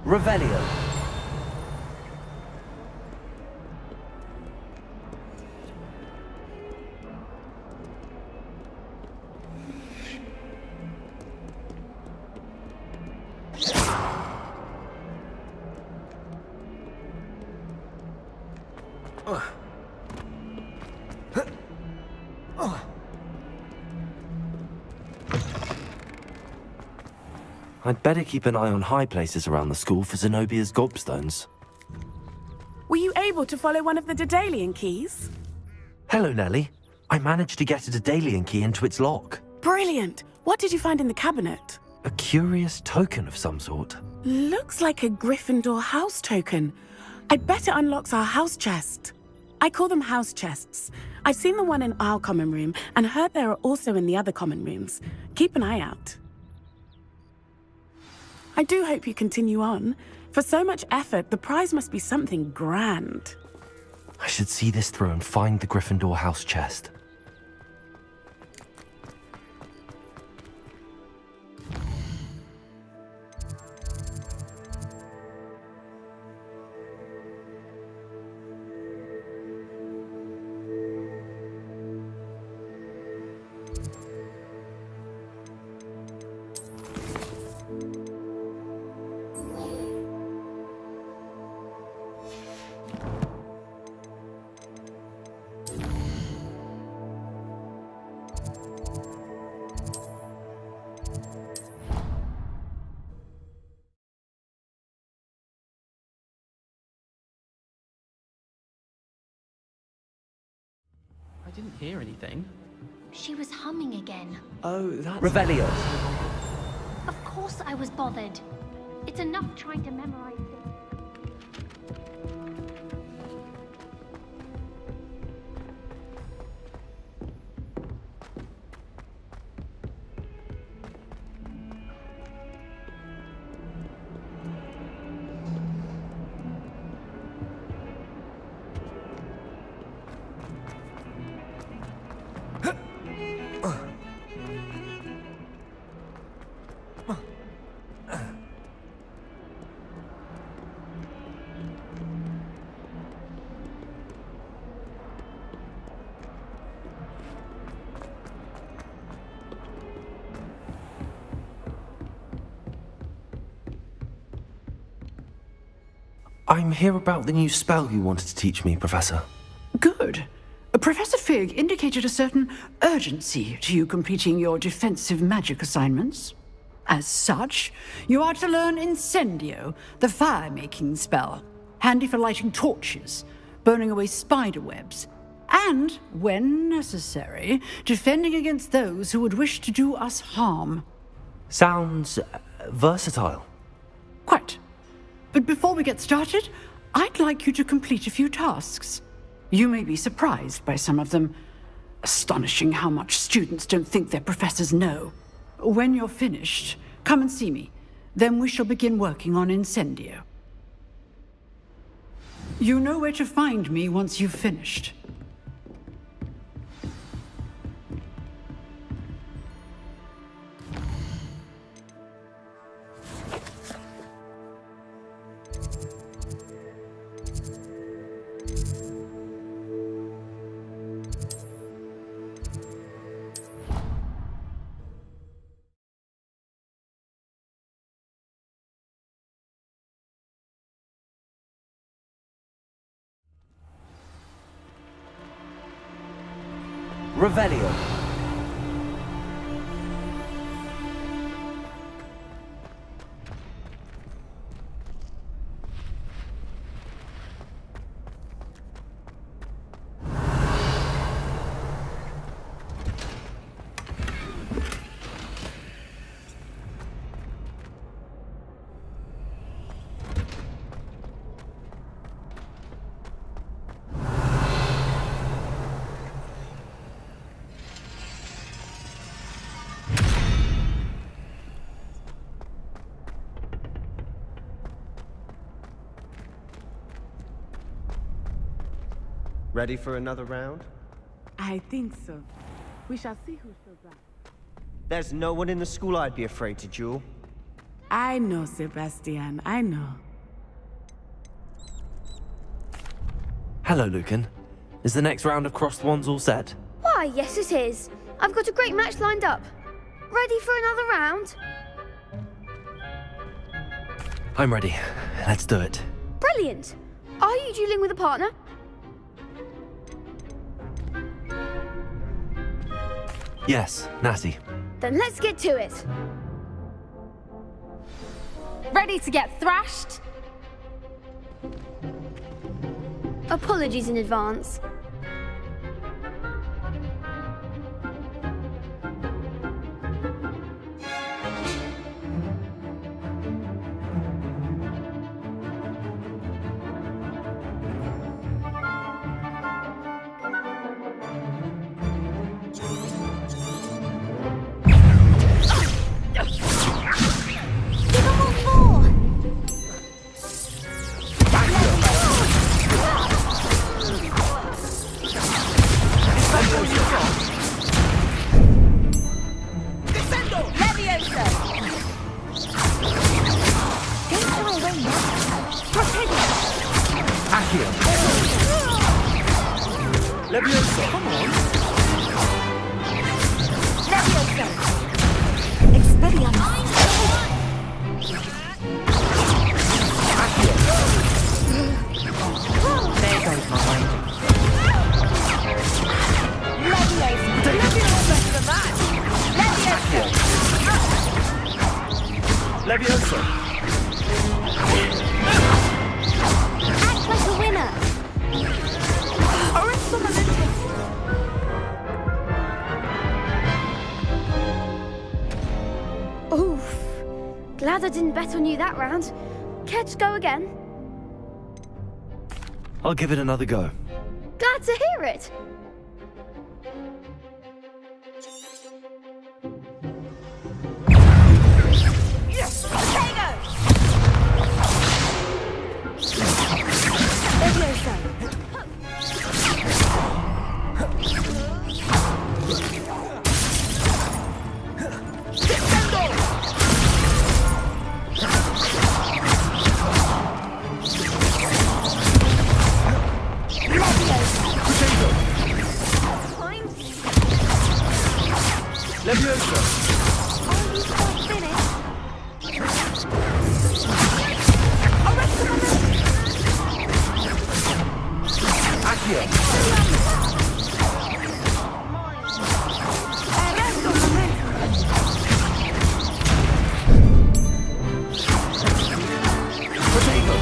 Revelio. I'd better keep an eye on high places around the school for Zenobia's gobstones. Were you able to follow one of the Daedalian keys? Hello, Nellie. I managed to get a Daedalian key into its lock. Brilliant! What did you find in the cabinet? A curious token of some sort. Looks like a Gryffindor house token. I bet it unlocks our house chest. I call them house chests. I've seen the one in our common room and heard there are also in the other common rooms. Keep an eye out. I do hope you continue on. For so much effort, the prize must be something grand. I should see this through and find the Gryffindor house chest. I didn't hear anything. She was humming again. Oh, that's... Revelio. Of course I was bothered. It's enough trying to memorize things. I'm here about the new spell you wanted to teach me, Professor. Good. Professor Fig indicated a certain urgency to you completing your defensive magic assignments. As such, you are to learn Incendio, the fire-making spell, handy for lighting torches, burning away spider webs, and, when necessary, defending against those who would wish to do us harm. Sounds versatile. Quite. But before we get started, I'd like you to complete a few tasks. You may be surprised by some of them. Astonishing how much students don't think their professors know. When you're finished, come and see me. Then we shall begin working on Incendio. You know where to find me once you've finished. Revelio. Ready for another round? I think so. We shall see who shows up. There's no one in the school I'd be afraid to duel. I know, Sebastian, I know. Hello, Lucan. Is the next round of Crossed Wands all set? Why, yes it is. I've got a great match lined up. Ready for another round? I'm ready. Let's do it. Brilliant. Are you dueling with a partner? Yes, Natty. Then let's get to it. Ready to get thrashed? Apologies in advance. Accio. Levioso. Come on. Levioso. Expelliarmus. Accio. There goes my waiting. Levioso. Act like a winner. Oof. Glad I didn't bet on you that round. Care to go again? I'll give it another go. Glad to hear it. Yes! Potato! Levioso. Levioso. Are you quite finished? Accio. Potato.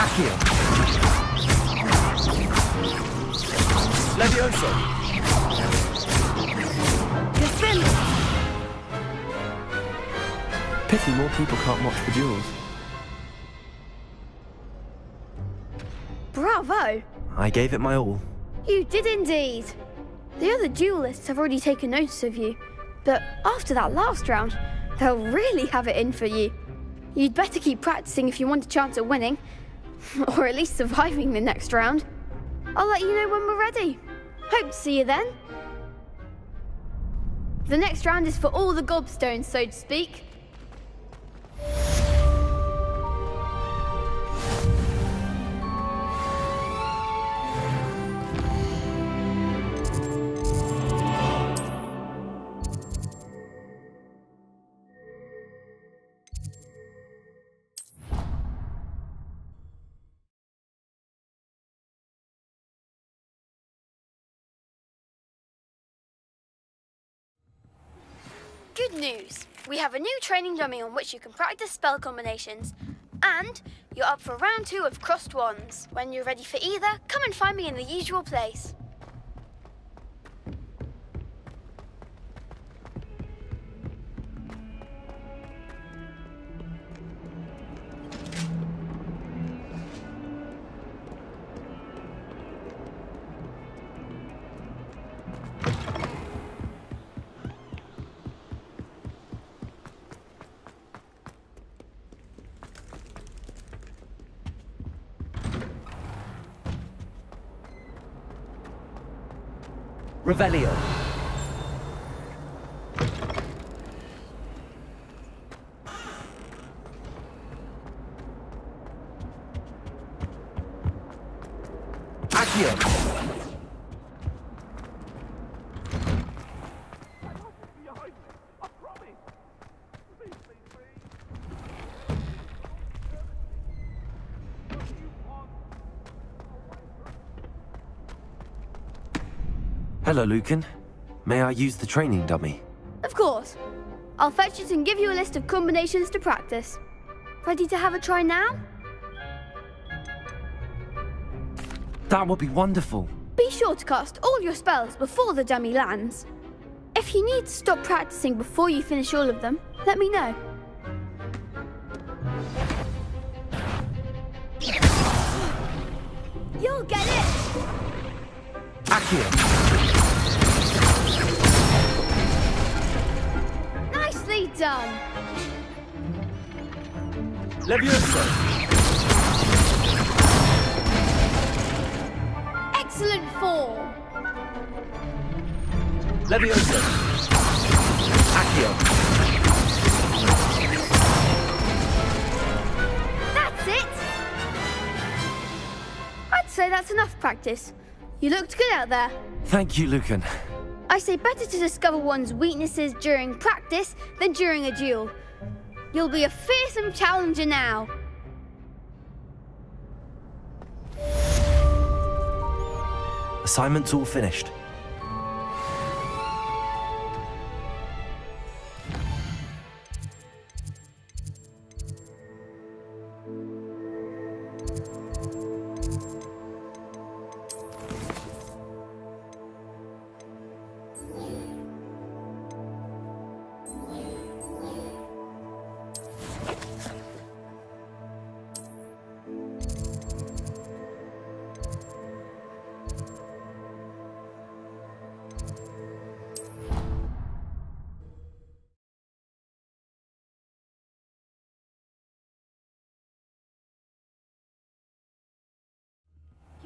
Accio. Levioso. Pity more people can't watch the duels. Bravo! I gave it my all. You did indeed. The other duelists have already taken notice of you, but after that last round, they'll really have it in for you. You'd better keep practicing if you want a chance at winning, or at least surviving the next round. I'll let you know when we're ready. Hope to see you then. The next round is for all the gobstones, so to speak. Good news! We have a new training dummy on which you can practice spell combinations. And you're up for round 2 of Crossed Wands. When you're ready for either, come and find me in the usual place. Revelio. Accio. Hello, Lucan. May I use the training dummy? Of course. I'll fetch it and give you a list of combinations to practice. Ready to have a try now? That would be wonderful. Be sure to cast all your spells before the dummy lands. If you need to stop practicing before you finish all of them, let me know. You'll get it! Accio. Nicely done! Levioso. Excellent form! Levioso. Accio. say that's enough practice. You looked good out there. Thank you, Lucan. I say better to discover one's weaknesses during practice than during a duel. You'll be a fearsome challenger now. Assignment's all finished.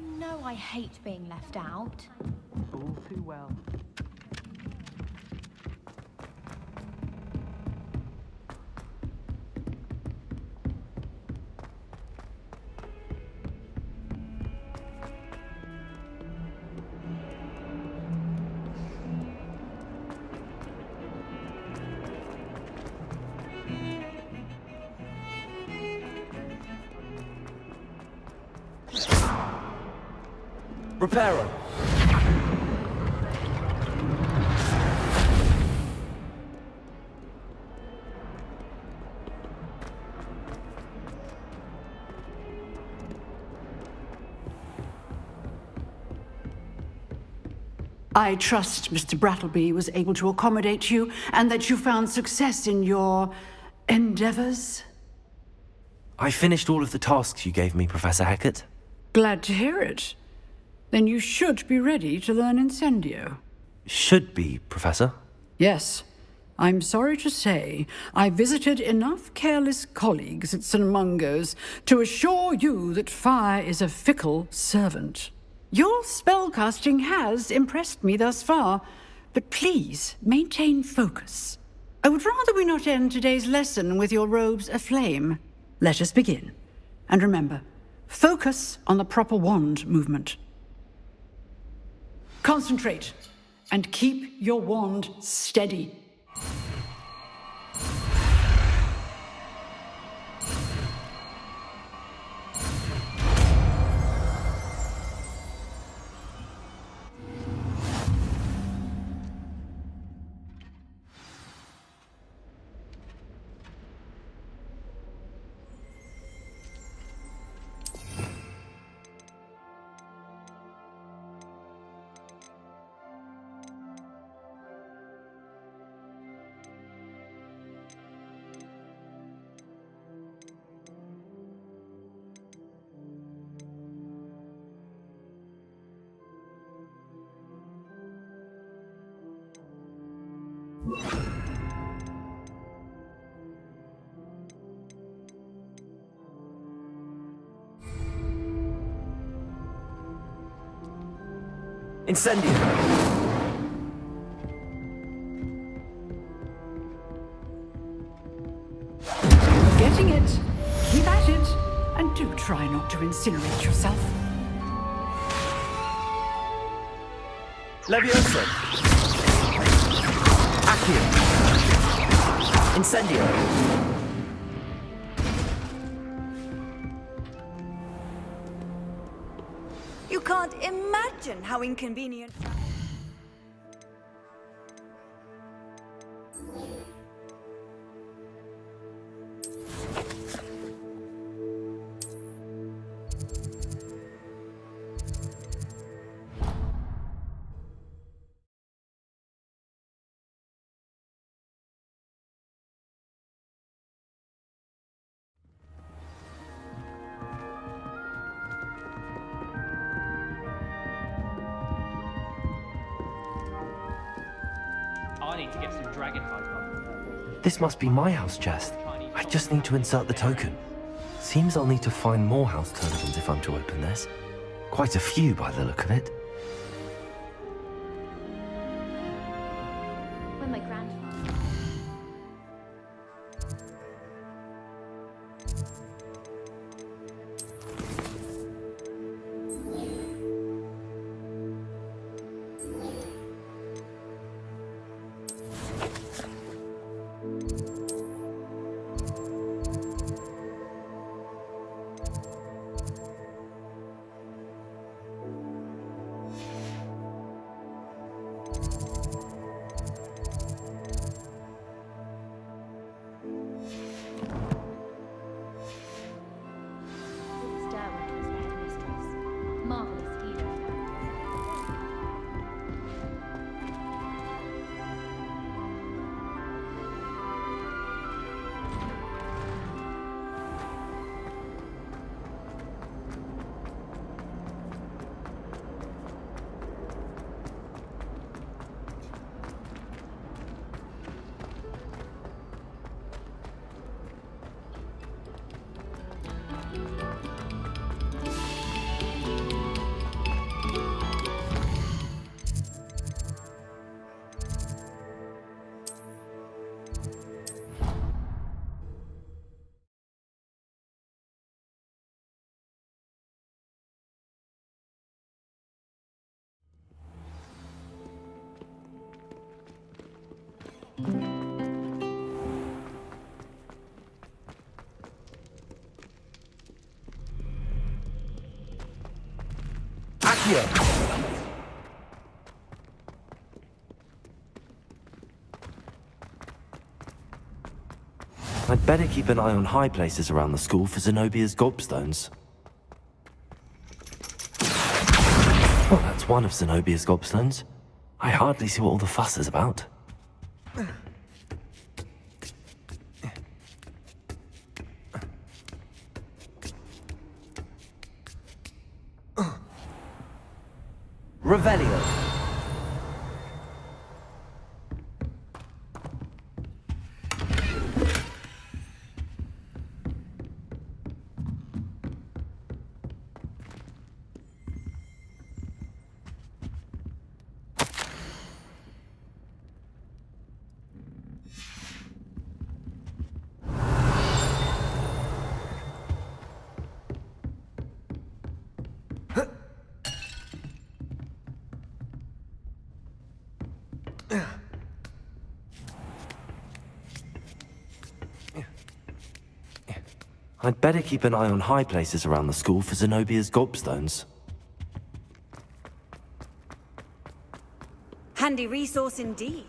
You know I hate being left out. All too well. Reparo. I trust Mr. Brattleby was able to accommodate you and that you found success in your endeavors. I finished all of the tasks you gave me, Professor Hackett. Glad to hear it. Then you should be ready to learn Incendio. Should be, Professor. Yes. I'm sorry to say, I visited enough careless colleagues at St. Mungo's to assure you that fire is a fickle servant. Your spellcasting has impressed me thus far, but please maintain focus. I would rather we not end today's lesson with your robes aflame. Let us begin. And remember, focus on the proper wand movement. Concentrate, and keep your wand steady. Incendio! Getting it. Keep at it. And do try not to incinerate yourself. Leviosa! Accio! Incendio! You can't imagine how inconvenient. I need to get some dragon hides. This must be my house chest. I just need to insert the token. Seems I'll need to find more house tokens if I'm to open this. Quite a few by the look of it. When my grandfather... Accio! I'd better keep an eye on high places around the school for Zenobia's gobstones. Well, that's one of Zenobia's gobstones. I hardly see what all the fuss is about. Revelio. I'd better keep an eye on high places around the school for Zenobia's gobstones. Handy resource indeed.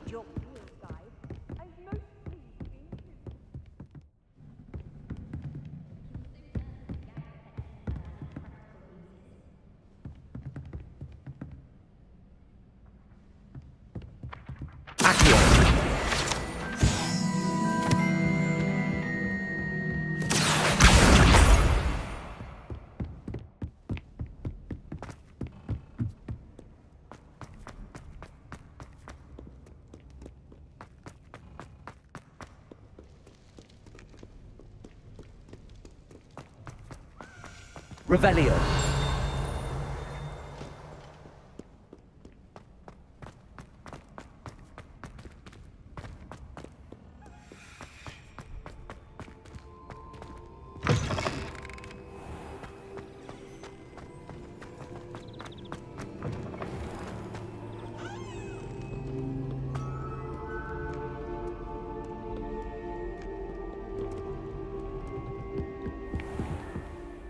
Revelio.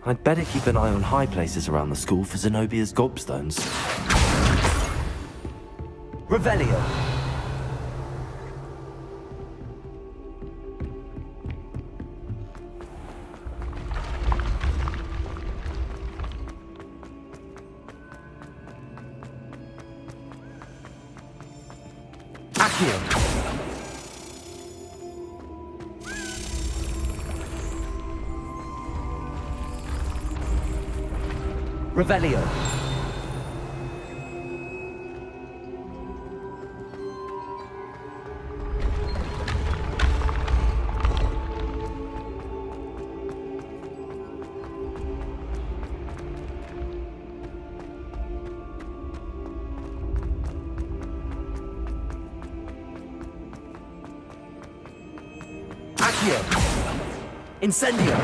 I'd better keep an eye on high places around the school for Zenobia's gobstones. Revelio. Accio. Revelio. Accio. Incendio.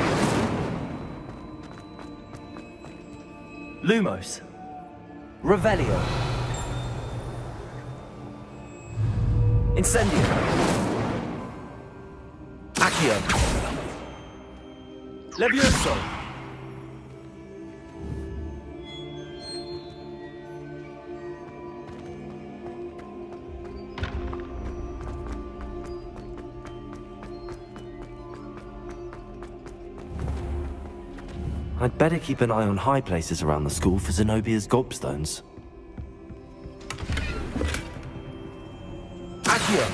Lumos. Revelio. Incendio. Accio. Levioso. I'd better keep an eye on high places around the school for Zenobia's gobstones. Accio.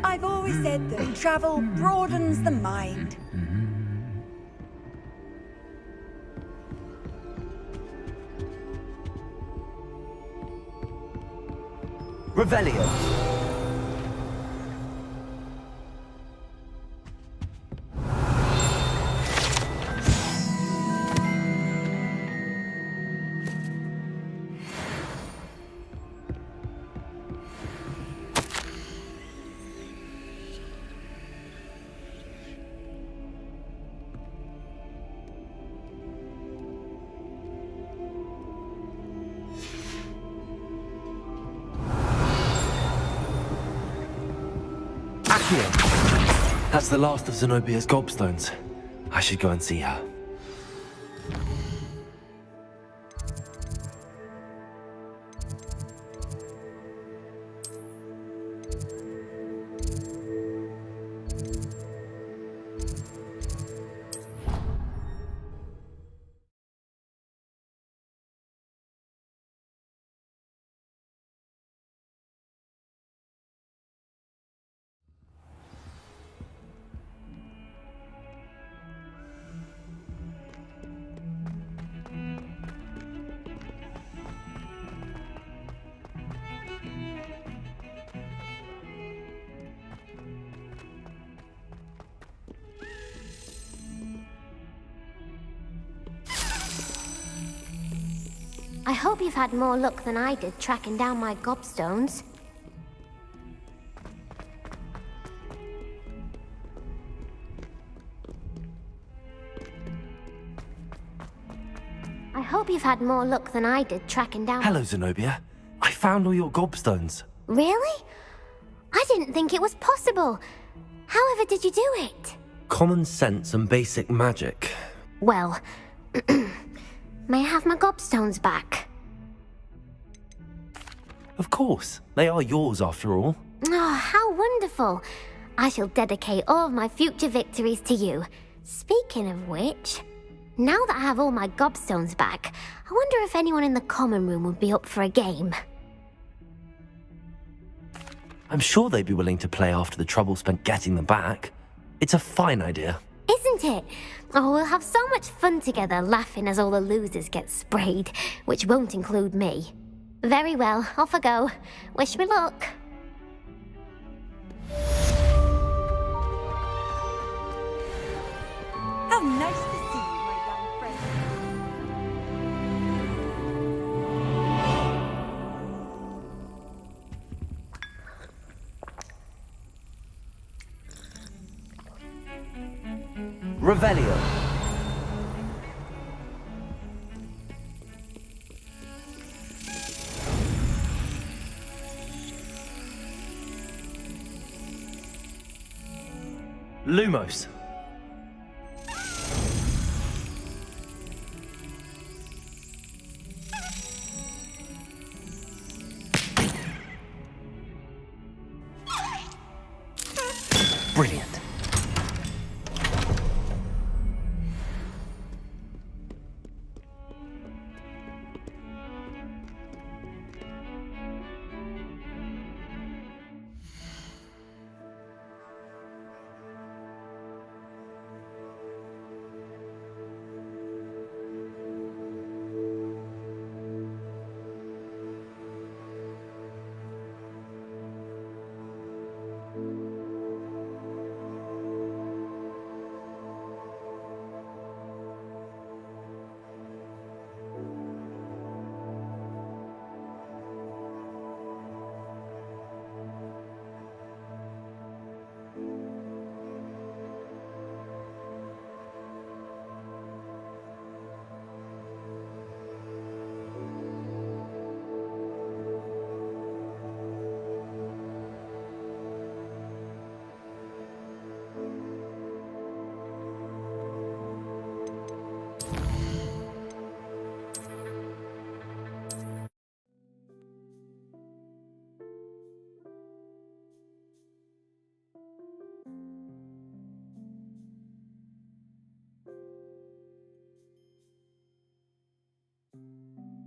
I've always said that travel broadens the mind. Revelio. That's the last of Zenobia's gobstones. I should go and see her. I hope you've had more luck than I did tracking down my gobstones. I hope you've had more luck than I did tracking down... Hello, Zenobia. I found all your gobstones. Really? I didn't think it was possible. However did you do it? Common sense and basic magic. Well, may I have my gobstones back? Of course. They are yours after all. Oh, how wonderful. I shall dedicate all of my future victories to you. Speaking of which, now that I have all my gobstones back, I wonder if anyone in the common room would be up for a game. I'm sure they'd be willing to play after the trouble spent getting them back. It's a fine idea. Isn't it? Oh, we'll have so much fun together laughing as all the losers get sprayed, which won't include me. Very well, off I go. Wish me luck. How nice to see you, my young friend. Revelio. Lumos. Brilliant.